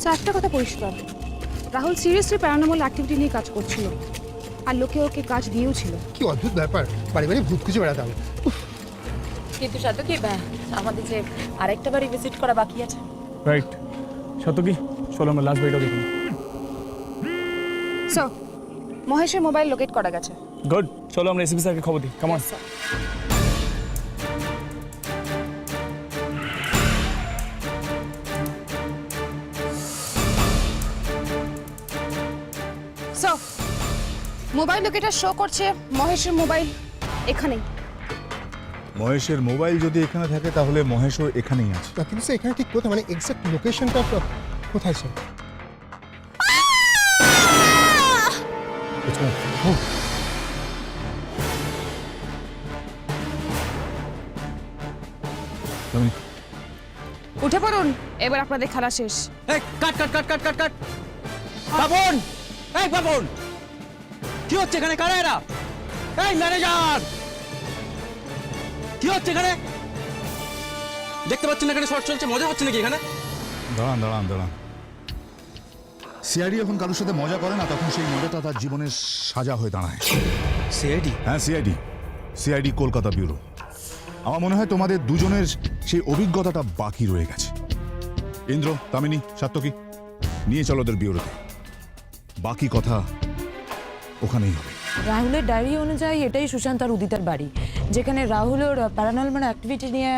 Sir, একটা কথা পরিষ্কার, রাহুল সিরিয়াসলি প্যারানর্মাল অ্যাক্টিভিটি নিয়ে কাজ করছিল, আর লোকে ওকে কাজ দিয়েও ছিল। কি অদ্ভুত ব্যাপার, বাড়ি বাড়ি ভূত খুঁজে বেড়াতে হবে। কিন্তু সাথে কি আমাদের যে আরেকটা বাড়ি ভিজিট করা বাকি আছে। রাইট, সাতকি চলো আমরা লাস্ট বাড়িটাও দেখুন। স্যার, মহেশের মোবাইল লোকেট করা গেছে। গুড, চলো আমরা এসপি স্যারকে খবর দিই। Come on. Sir, mobile locator show করছে মহেশের মোবাইল এখানেই। মহেশের মোবাইল যদি এখানে থাকে তাহলে মহেশও এখানেই আছে। কিন্তু স্যার এখানে ঠিক কোথায়, মানে এক্সাক্ট লোকেশনটা কোথায় স্যার? উঠে পড়ুন, এবার আপনাদের খেলা শেষ। কাট কাট কাট কাট কাট কাট। বাবন, এই বাবন, কি হচ্ছে এখানে? কারা এরা? এই ম্যানেজার, কি হচ্ছে এখানে? দেখতে পাচ্ছেন এখানে শর্ট চলছে, মজা হচ্ছে নাকি এখানে? দাঁড়ান দাঁড়ান দাঁড়ান, সিআইডি যখন কারোর সাথে মজা করে না, তখন সেই মজাটা তার জীবনের সাজা হয়ে দাঁড়ায়। সিআইডি? হ্যাঁ, সিআইডি কলকাতা ব্যুরো। আমার মনে হয় তোমাদের দুজনের সেই অভিজ্ঞতাটা বাকি রয়ে গেছে। ইন্দ্র, তামিনী, সাত্তকী, নিয়ে চলো ওদের ব্যুরোতে। বাকি কথা ওখানেই হবে। রাহুলের ডায়েরি অনুযায়ী এটাই সুশান্ত আর উদিতার বাড়ি, যেখানে রাহুল ওর প্যারানর্মাল অ্যাক্টিভিটি নিয়ে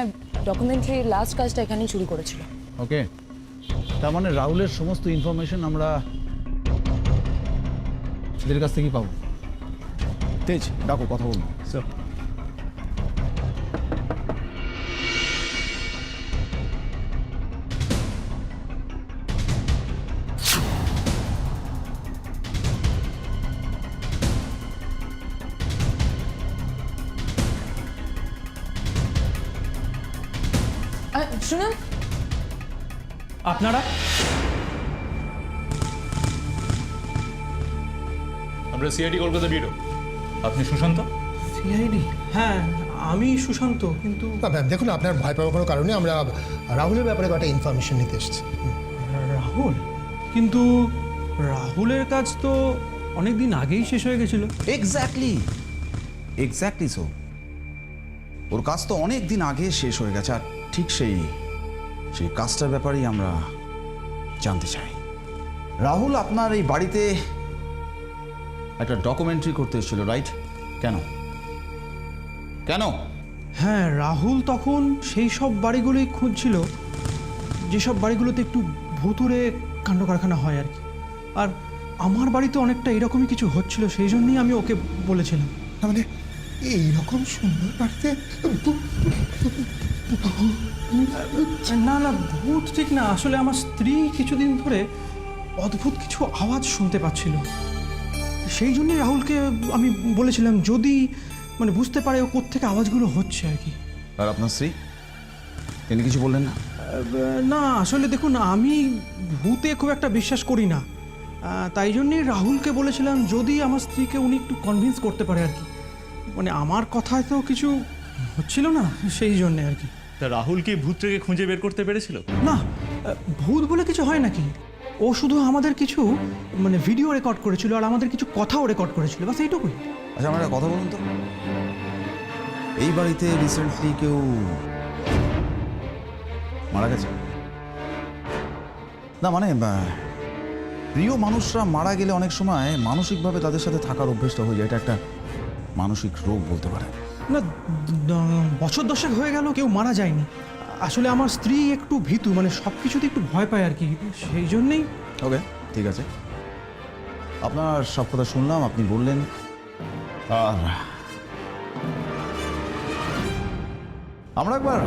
ডকুমেন্টারি লাস্ট কাজটা এখানেই শুরু করেছিল। ওকে, তার মানে রাহুলের সমস্ত ইনফরমেশন আমরা এদের কাছ থেকেই পাবো। তেজ, ডাকো, কথা বলবো। স্যার, শুনুন, আপনারা? আমরা সিআইডি কলকাতা ব্যুরো। আপনি সুশান্ত? সিআইডি? হ্যাঁ, আমি সুশান্ত, কিন্তু দেখুন, আপনার ভয় পাওয়ার কোনো কারণে আমরা রাহুলের ব্যাপারে কয়েকটা ইনফরমেশন নিতে এসেছি। রাহুল? কিন্তু রাহুলের কাজ তো অনেক দিন আগেই শেষ হয়ে গেছিল। Exactly so. ওর কাজ তো অনেক দিন আগে শেষ হয়ে গেছে, আর ঠিক সেই কাজটার ব্যাপারেই আমরা জানতে চাই। রাহুল আপনার এই বাড়িতে একটা ডকুমেন্টারি করতে এসেছিল, রাইট? কেন? হ্যাঁ, রাহুল তখন সেই সব বাড়িগুলোই খুঁজছিল যেসব বাড়িগুলোতে একটু ভুতুড়ে কাণ্ড কারখানা হয় আর কি। আর আমার বাড়িতে অনেকটা এরকমই কিছু হচ্ছিল, সেই জন্যই আমি ওকে বলেছিলাম। মানে এইরকম সুন্দর বাড়িতে না না, ভূত ঠিক না, আসলে আমার স্ত্রী কিছুদিন ধরে অদ্ভুত কিছু আওয়াজ শুনতে পাচ্ছিল। সেই জন্যই রাহুলকে আমি বলেছিলাম যদি মানে বুঝতে পারে ও কোত্থেকে আওয়াজগুলো হচ্ছে আর কি। আর আপনার স্ত্রী তিনি কিছু বললেন না? না, আসলে দেখুন, আমি ভূতে খুব একটা বিশ্বাস করি না, তাই জন্যই রাহুলকে বলেছিলাম যদি আমার স্ত্রীকে উনি একটু কনভিন্স করতে পারে আর কি। মানে আমার কথায় তো কিছু হচ্ছিল না, সেই জন্যে আর কি। তা রাহুল কি ভূত থেকে খুঁজে বের করতে পেরেছিল? না, ভূত বলে কিছু হয় নাকি। ও শুধু আমাদের কিছু মানে ভিডিও রেকর্ড করেছিল আর আমাদের কিছু কথাও রেকর্ড করেছিল, বাস এইটুকুই। আচ্ছা, আমার একটা কথা বলুন তো, এই বাড়িতে রিসেন্টলি কেউ মারা গেছে? না মানে প্রিয় মানুষরা মারা গেলে অনেক সময় মানসিকভাবে তাদের সাথে থাকার অভ্যেসটা হয়ে যায়, এটা একটা মানসিক রোগ বলতে পারে। না, বছর দশেক হয়ে গেল কেউ মারা যায়নি। আসলে আমার স্ত্রী একটু ভীতু, মানে সব কিছুতে একটু ভয় পায় আর কি, সেই জন্যেই। ওকে, ঠিক আছে, আপনার সব কথা শুনলাম, আপনি বললেন। আর আমরা একবার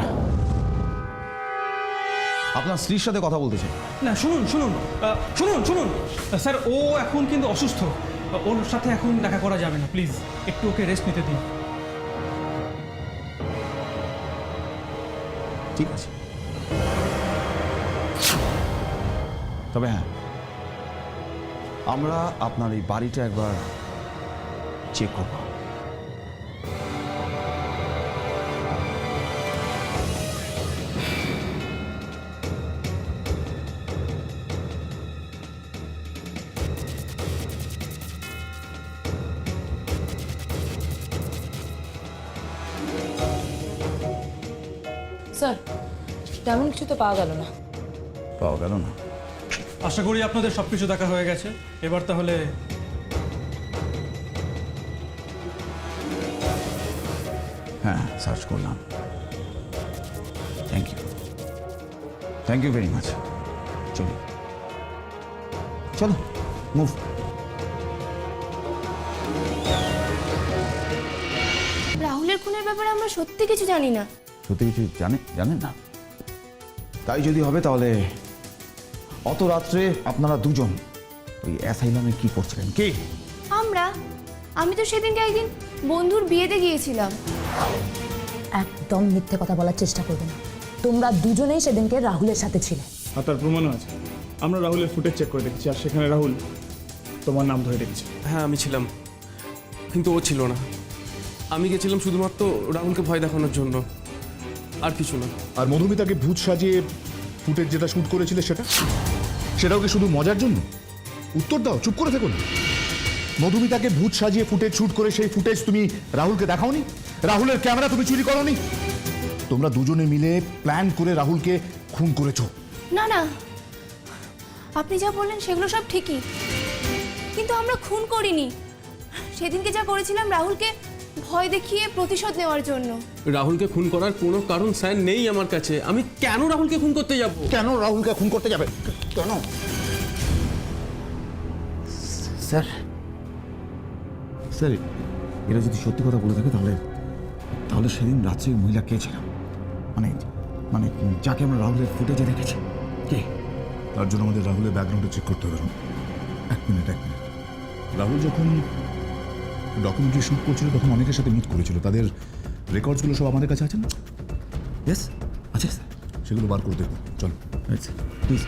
আপনার স্ত্রীর সাথে কথা বলতে চাই। না, শুনুন শুনুন শুনুন শুনুন স্যার, ও এখন কিন্তু অসুস্থ, ওর সাথে এখন দেখা করা যাবে না, প্লিজ একটু ওকে রেস্ট নিতে দিন। ঠিক আছে, তবে হ্যাঁ, আমরা আপনার এই বাড়িটা একবার চেক করব। স্যার, তেমন কিছু তো পাওয়া গেল না। পাওয়া গেল না? আশা করি আপনাদের সব কিছু দেখা হয়ে গেছে, এবার তাহলে হ্যাঁ, সার্চ করলাম। Thank you very much. চলো চলো, মুভ। রাহুলের খুনের ব্যাপারে আমরা সত্যি কিছু জানি না। সত্যি কিছু জানেন না? তাই যদি হবে তাহলে অত রাত্রে আপনারা দুজন ওই অ্যাসাইলামে কি করছিলেন? কে? আমি তো সেদিনকে একদিন বন্ধুর বিয়েতে গিয়েছিলাম। একদম মিথ্যে কথা বলার চেষ্টা করবে না। তোমরা দুজনেই সেদিনকে রাহুলের সাথে ছিলে। আর তার প্রমাণও আছে। আমরা রাহুলের ফুটেজ চেক করে দেখছি, আর সেখানে রাহুল তোমার নাম ধরে ডেকেছে। হ্যাঁ আমি ছিলাম, কিন্তু ও ছিল না। আমি গেছিলাম শুধুমাত্র রাহুলকে ভয় দেখানোর জন্য, আর কিছু না। আর মধুমিতাকে ভূত সাজিয়ে ফুটেজ যেটা শ্যুট করেছিলে সেটাও কি শুধু মজার জন্য? উত্তর দাও, চুপ করে থেকো না। মধুমিতাকে ভূত সাজিয়ে ফুটেজ শ্যুট করে সেই ফুটেজ তুমি রাহুলকে দেখাওনি? রাহুলের ক্যামেরা তুমি চুরি করোনি? তোমরা দুজনে মিলে প্ল্যান করে রাহুলকে খুন করেছো। না না, আপনি যা বললেন সেগুলো সব ঠিকই, কিন্তু আমরা খুন করিনি। সেদিনকে যা করেছিলাম রাহুলকে ভয় দেখিয়ে প্রতিশোধ নেওয়ার জন্য। রাহুলকে খুন করার কোনো কারণ স্যার নেই আমার কাছে। আমি কেন রাহুলকে খুন করতে যাব? কেন রাহুলকে খুন করতে যাবে? কেন? স্যার স্যার এরা যদি সত্যি কথা বলে থাকে তাহলে তাহলে সেদিন রাত্রে মহিলা কে ছিল? মানে মানে যাকে আমরা রাহুলের ফুটেজে দেখেছি কে? তার জন্য আমাদের রাহুলের ব্যাকগ্রাউন্ডে চেক করতে হবে। এক মিনিট। রাহুল যখন ডকুমেন্টারি শ্যুট করছিল তখন অনেকের সাথে মিট করেছিল, তাদের রেকর্ডসগুলো সব আমাদের কাছে আছে না? ইয়েস আচ্ছা স্যার, সেগুলো বার করে দেখো। চলো আচ্ছা প্লিজ।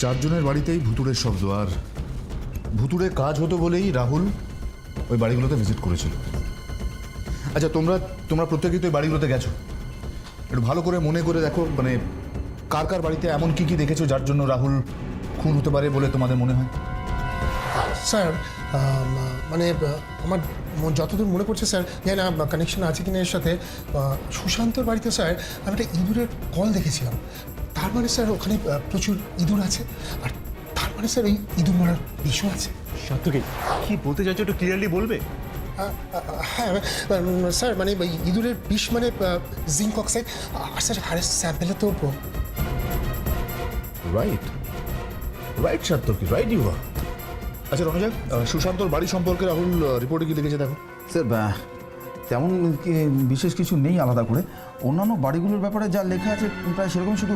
4 জনের বাড়িতেই ভুতুড়ের শব্দ, আর ভুতুড়ে কাজ হতো বলেই রাহুল ওই বাড়িগুলোতে ভিজিট করেছিল। আচ্ছা, তোমরা প্রত্যেকেই তো ওই বাড়িগুলোতে গেছো, একটু ভালো করে মনে করে দেখো, মানে কার কার বাড়িতে এমন কি কি দেখেছো যার জন্য রাহুল খুন হতে পারে বলে তোমাদের মনে হয়? স্যার মানে আমার যতদূর মনে পড়ছে স্যার, জানি না কানেকশন আছে কিনা এর সাথে, সুশান্তর বাড়িতে স্যার আমি একটা ইঁদুরের কল দেখেছিলাম। তার মানে স্যার ওখানে প্রচুর ইঁদুর আছে, আর তার মানে স্যার এই ইঁদুর মারার বিষয় আছে। সার্থকী, কি বলতে চাইছো একটু ক্লিয়ারলি বলবে? হ্যাঁ স্যার, মানে ইঁদুরের বিষ মানে জিঙ্ক অক্সাইড, আর স্যার হাড়ের স্যাম্পেলে তো রাইট সার্থকী, রাইট ইউ আর। আচ্ছা রণজা, সুশান্তর বাড়ি সম্পর্কে রাহুল রিপোর্টে কি লিখেছে দেখো। স্যার তেমন বিশেষ কিছু নেই আলাদা করে। অন্যান্য বাড়িগুলোর ব্যাপারে যা লেখা আছে প্রায় সেরকম, শুধু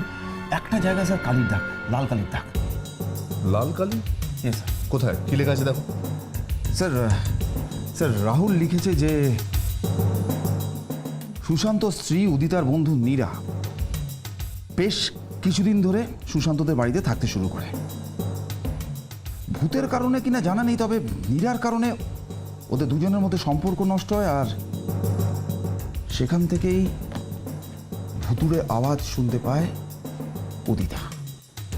একটা জায়গায় স্যার কালির দাগ, লাল কালির দাগ। লাল কালি? স্যার কোথায়, কি লেখা আছে দেখো। স্যার রাহুল লিখেছে যে সুশান্ত স্ত্রী উদিতার বন্ধু নীরা বেশ কিছুদিন ধরে সুশান্তদের বাড়িতে থাকতে শুরু করে। ভূতের কারণে কিনা জানা নেই, তবে নীরার কারণে ওদের দুজনের মধ্যে সম্পর্ক নষ্ট হয়, আর সেখান থেকেই ভুতুড়ে আওয়াজ শুনতে পায় উদিতা।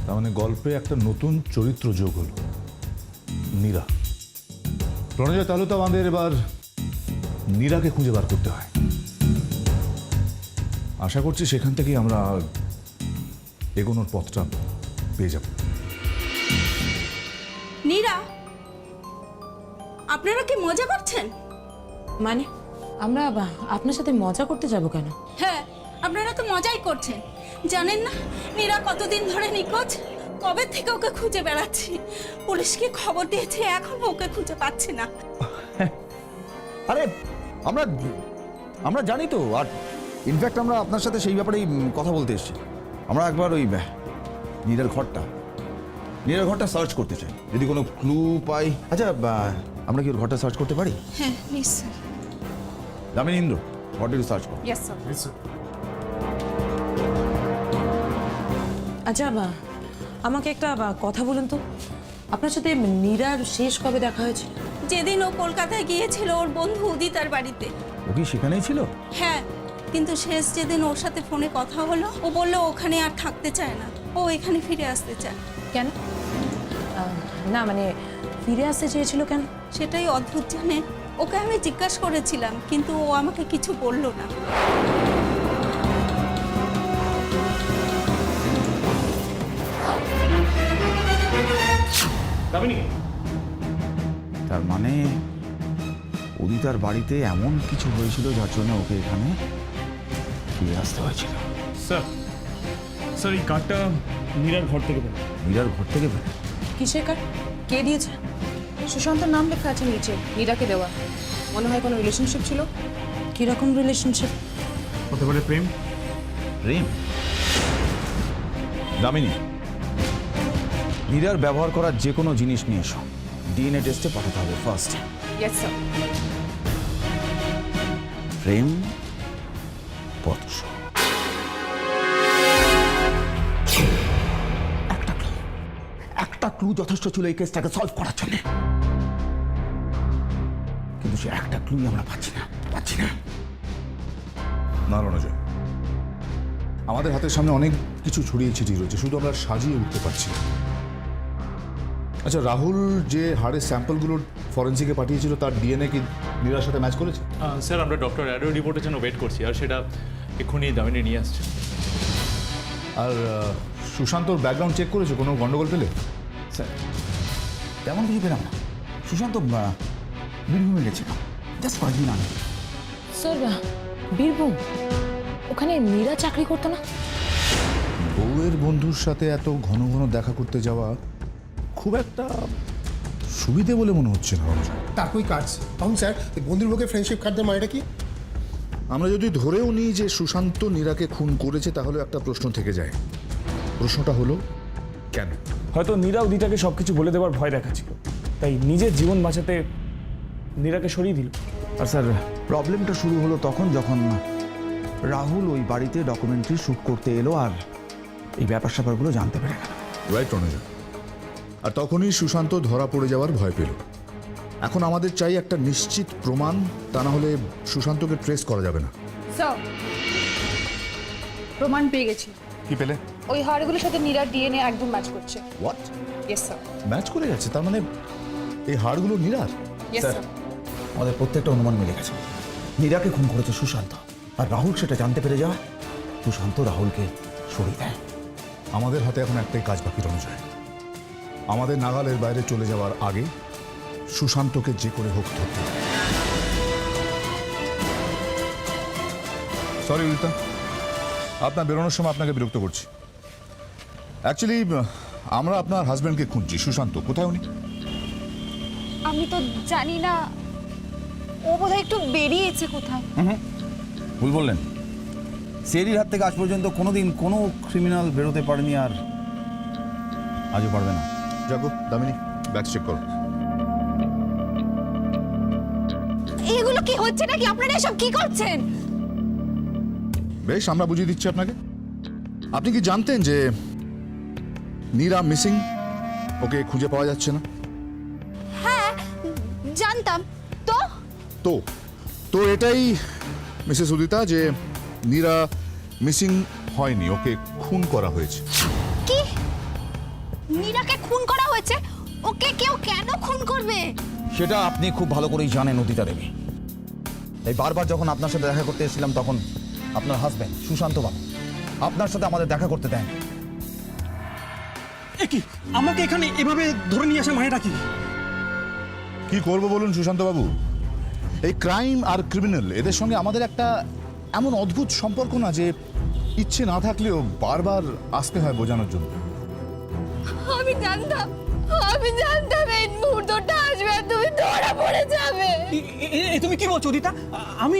তার মানে গল্পে একটা নতুন চরিত্র যোগ হলো, নীরা। রণজয়, তাহলে তো আমাদের এবার নীরাকে খুঁজে বার করতে হয়। আশা করছি সেখান থেকেই আমরা এগোনোর পথটা পেয়ে যাব। নীরা, আপনারা কি মজা করছেন? মানে আমরা আপনার সাথে মজা করতে যাব কেন? হ্যাঁ, আপনারা তো মজাই করছেন। জানেন না নীরা কতদিন ধরে নিখোঁজ? কবে থেকে ওকে খুঁজে বেড়াচ্ছি। পুলিশকে খবর দিয়েছে, এখনো ওকে খুঁজে পাচ্ছি না। আরে আমরা জানি তো, আর ইনফ্যাক্ট আমরা আপনার সাথে সেই ব্যাপারেই কথা বলতে এসেছি। আমরা একবার ওই নীরার ঘরটা সার্চ করতে চাই, যদি কোনো ক্লু পাই। আচ্ছা, আমরা কি ওর ঘরটা সার্চ করতে পারি? হ্যাঁ নিশ্চয়। দামিনী ইন্দ্র, ঘরটা একটু সার্চ করো। Yes sir. আচ্ছা আমাকে একটা কথা বলুন তো, আপনার সাথে নীরার শেষ কবে দেখা হয়েছিল? যেদিন ও কলকাতায় গিয়েছিল ওর বন্ধু উদিতার বাড়িতে। ও কি সেখানেই ছিল? হ্যাঁ, কিন্তু শেষ যেদিন ওর সাথে ফোনে কথা হলো, ও বলল ওখানে আর থাকতে চায় না, ও এখানে ফিরে আসতে চায়। কেন? না মানে ফিরে আসতে চেয়েছিল কেন? সেটাই অদ্ভুত জানেন। ওকে আমি জিজ্ঞাসা করেছিলাম, কিন্তু ও আমাকে কিছু বলল না। তার মানে উদিতার বাড়িতে এমন কিছু হয়েছিল যার জন্য ওকে এখানে ফিরে আসতে হয়েছিল। স্যার এই কার্ডটা নীরার ঘর থেকে পেল। নীরার ঘর থেকে পেল? কিসের কার্ড? কে দিয়েছে? সুশান্তর নাম লেখা আছে নিচে, নীরাকে দেওয়া। মনে হয় কোনো রিলেশনশিপ ছিল। কিরকম রিলেশনশিপ? হতে পারে প্রেম। দামিনী, নীরার ব্যবহার করার যে কোনো জিনিস নিয়ে এসো, ডিএনএ টেস্টে পাঠাতে হবে ফার্স্ট। Yes sir. প্রেম পত্র, একটা ক্লু যথেষ্ট ছিল এই কেসটাকে সলভ করার জন্য, কিন্তু সে একটা ক্লুই আমরা পাচ্ছি না। না রণজয়, আমাদের হাতের সামনে অনেক কিছু ছড়িয়ে ছিটিয়ে রয়েছে, শুধু আমরা সাজিয়ে উঠতে পারছি না। আচ্ছা, রাহুল যে হাড়ের স্যাম্পলগুলো ফরেন্সিকে পাঠিয়েছিল তার ডিএনএ কি নীরার সাথে ম্যাচ করেছে? স্যার আমরা ডক্টর অ্যাডোর রিপোর্টের জন্য ওয়েট করছি, আর সেটা এক্ষুনি দামিনী নিয়ে আসছে। আর সুশান্তর ব্যাকগ্রাউন্ড চেক করেছে, কোনো গন্ডগোল পেলে? স্যার তেমন কিছু পেলাম না। সুশান্ত বীরভূমে গেছিল জাস্ট কয়েকদিন আগে। স্যার বীরভূম, ওখানে মীরা চাকরি করতো না? বউয়ের বন্ধুর সাথে এত ঘন ঘন দেখা করতে যাওয়া খুব একটা সুবিধে বলে মনে হচ্ছে না রণজয়। তার কই কার্ডস পাউন স্যার, বন্ধুর মুখে ফ্রেন্ডশিপ কার্ডের মানেটা কি? আমরা যদি ধরেও নিই যে সুশান্ত নীরাকে খুন করেছে, তাহলে একটা প্রশ্ন থেকে যায়। প্রশ্নটা হলো কেন? হয়তো নীরা উদিতাকে সব কিছু বলে দেওয়ার ভয় দেখাচ্ছিল, তাই নিজের জীবন বাঁচাতে নীরাকে সরিয়ে দিল। আর স্যার প্রবলেমটা শুরু হলো তখন যখন রাহুল ওই বাড়িতে ডকুমেন্টারি শ্যুট করতে এলো আর এই ব্যাপার স্যাপারগুলো জানতে পেরে গেল। রাইট রণজয়। আর তখনই সুশান্ত ধরা পড়ে যাওয়ার ভয় পেল। এখন আমাদের চাই একটা নিশ্চিত প্রমাণ, তা না হলে সুশান্তকে ট্রেস করা যাবে না। স্যার প্রমাণ পেয়ে গেছি। কি পেলে? ওই হাড়গুলোর সাথে নীরার ডিএনএ একদম ম্যাচ করছে। হোয়াট? Yes sir. ম্যাচ করে যাচ্ছে? তার মানে এই হাড়গুলো নীরার? Yes sir. আমাদের প্রত্যেকটা অনুমান মিলে গেছে। নীরাকে খুন করেছে সুশান্ত, আর রাহুল সেটা জানতে পেরে যাওয়া সুশান্ত রাহুলকে সরিয়ে দেয়। আমাদের হাতে এখন একটাই কাজ বাকি রণজয়, আমাদের নাগালের বাইরে চলে যাওয়ার আগে সুশান্তকে যে করে হোক ধরতে হবে। সরি উদিতা, আপনার বেরোনোর সময় আপনাকে বিরক্ত করছি। অ্যাকচুয়ালি আমরা আপনার হাজব্যান্ডকে খুঁজছি। সুশান্ত কোথায় উনি? আমি তো জানি না, ও বোধহয় একটু বেরিয়েছে কোথায়। ভুল বললেন। সেরির হাত থেকে আজ পর্যন্ত কোনোদিন কোনো ক্রিমিনাল বেরোতে পারেনি, আর আজও পারবে না। যাবো দামিনী, ব্যাগ চেক করো। এগুলো কি হচ্ছে নাকি? আপনারা এসব কি করছেন? বেশ, আমরা বুঝিয়ে দিচ্ছি আপনাকে। আপনি কি জানতেন যে নীরা মিসিং, ওকে খুঁজে পাওয়া যাচ্ছে না? হ্যাঁ জানতাম। তো তো তো এটাই মিসেস উদিতা, যে নীরা মিসিং হয়নি, ওকে খুন করা হয়েছে। কি? নীরাকে খুন করা হয়েছে? ওকে কেউ কেন খুন করবে? সেটা আপনি খুব ভালো করেই জানেন অদিতা দেবী। এই বারবার যখন আপনার সাথে দেখা করতে এসেছিলাম, তখন আপনার হাজব্যান্ড সুশান্ত বাবু আপনার সাথে আমাদের দেখা করতে দেন। কি আমাকে এখানে এভাবে ধরে নিয়ে আসা মানেটা কি? কি করবো বলুন সুশান্ত বাবু? এই ক্রাইম আর ক্রিমিনাল, এদের সঙ্গে আমাদের একটা এমন অদ্ভুত সম্পর্ক না যে ইচ্ছে না থাকলেও বারবার আসতে হয় বোঝানোর জন্য। আমি জানতাম এই মুহূর্তটা আসবে আর তুমি ধরা পড়ে যাবে। তুমি কি বলছো উদিতা? আমি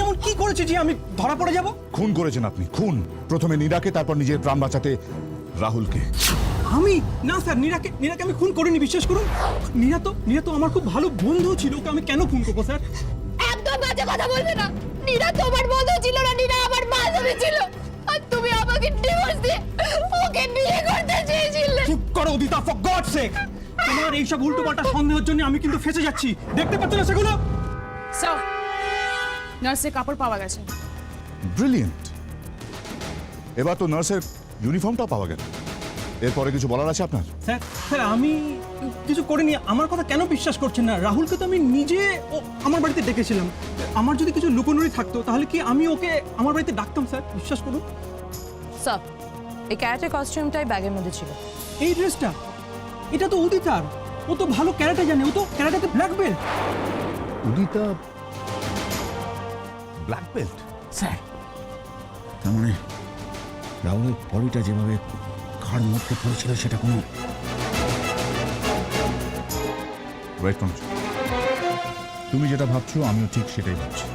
এমন কি করেছি যে আমি ধরা পড়ে যাব? খুন করেছেন আপনি, খুন। প্রথমে নীরাকে, তারপর নিজের প্রাণ বাঁচাতে রাহুলকে। আমি না স্যার, নীরাকে আমি খুন করিনি, বিশ্বাস করুন। নীরা তো আমার খুব ভালো বন্ধু ছিল, ওকে আমি কেন খুন করবো স্যার? একদম বাজে কথা বলবে না। নীরা তোমার বন্ধু ছিল না, নীরা আমার বান্ধবী ছিল। আর তুমি আমাকে ডিভোর্স দিয়ে ওকে বিয়ে করতে চেয়েছিলে। চুপ করো উদিতা, ফর গডস সেক। তোমার এইসব উল্টোপাল্টা সন্দেহের জন্য আমি কিন্তু ফেঁসে যাচ্ছি। দেখতে পাচ্ছ না সেগুলো? স্যার নার্সের কাপড় পাওয়া গেছে। ব্রিলিয়েন্ট। এবার তো নার্সের ইউনিফর্মটাও পাওয়া গেল। এরপরে কিছু বলার আছে আপনার? স্যার আমি কিছু করিনি। আমার কথা কেন বিশ্বাস করছেন না? রাহুলকে তো আমি নিজে আমার বাড়িতে ডেকেছিলাম। আমার যদি কিছু লুকোনোই থাকতো তাহলে কি আমি ওকে আমার বাড়িতে ডাকতাম স্যার? বিশ্বাস করুন। স্যার এই ক্যারাটে কস্টিউমটাই ব্যাগের মধ্যে ছিল। এই ড্রেসটা, এটা তো উদিতার। ও তো ভালো ক্যারাটে জানে, ও তো ক্যারাটেতে black belt. Udita black belt? Sir তার মানে রাহুলের বডিটা যেভাবে ঘাড় মধ্যে পড়েছিল সেটা কোনো রাইট নয়। তুমি যেটা ভাবছো আমিও ঠিক সেটাই ভাবছি।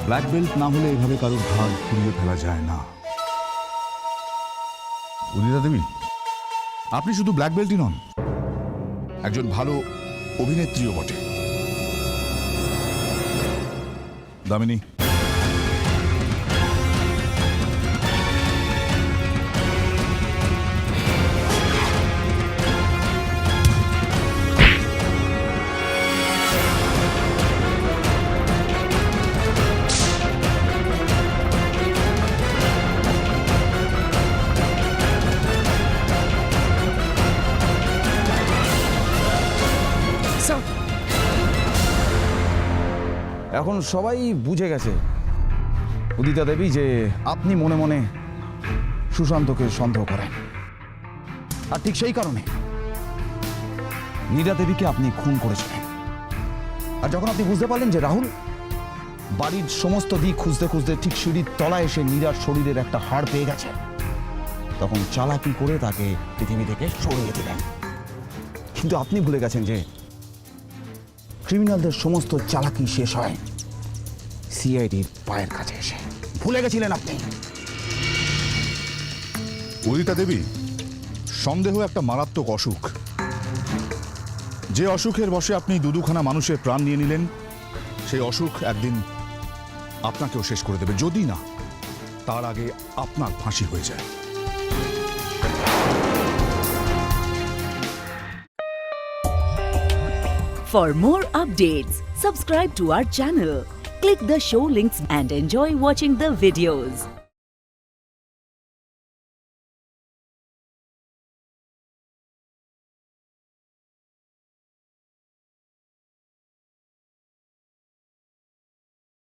ব্ল্যাক বেল্ট না হলে এভাবে কারোর ঘাড় ঘুরিয়ে ফেলা যায় না। উদিতা দেবী, আপনি শুধু ব্ল্যাক বেল্টই নন, একজন ভালো অভিনেত্রীও বটে। দামিনী, এখন সবাই বুঝে গেছে উদিতা দেবী যে আপনি মনে মনে সুশান্তকে সন্দেহ করেন, আর ঠিক সেই কারণে নীরা দেবীকে আপনি খুন করেছিলেন। আর যখন আপনি বুঝতে পারলেন যে রাহুল বাড়ির সমস্ত দিক খুঁজতে খুঁজতে ঠিক সিঁড়ির তলায় এসে নীরার শরীরের একটা হাড় পেয়ে গেছে, তখন চালাকি করে তাকে পৃথিবী থেকে সরিয়ে দিলেন। কিন্তু আপনি ভুলে গেছেন যে ক্রিমিনালদের সমস্ত চালাকি শেষ হয় সিআইডির পায়ের কাছে এসে। ভুলে গেছিলেন আপনি। উদিতা দেবী, সন্দেহ একটা মারাত্মক অসুখ। যে অসুখের বশে আপনি দুখানা মানুষের প্রাণ নিয়ে নিলেন, সেই অসুখ একদিন আপনাকেও শেষ করে দেবে, যদি না তার আগে আপনার ফাঁসি হয়ে যায়। For more updates, subscribe to our channel, click the show links and enjoy watching the videos.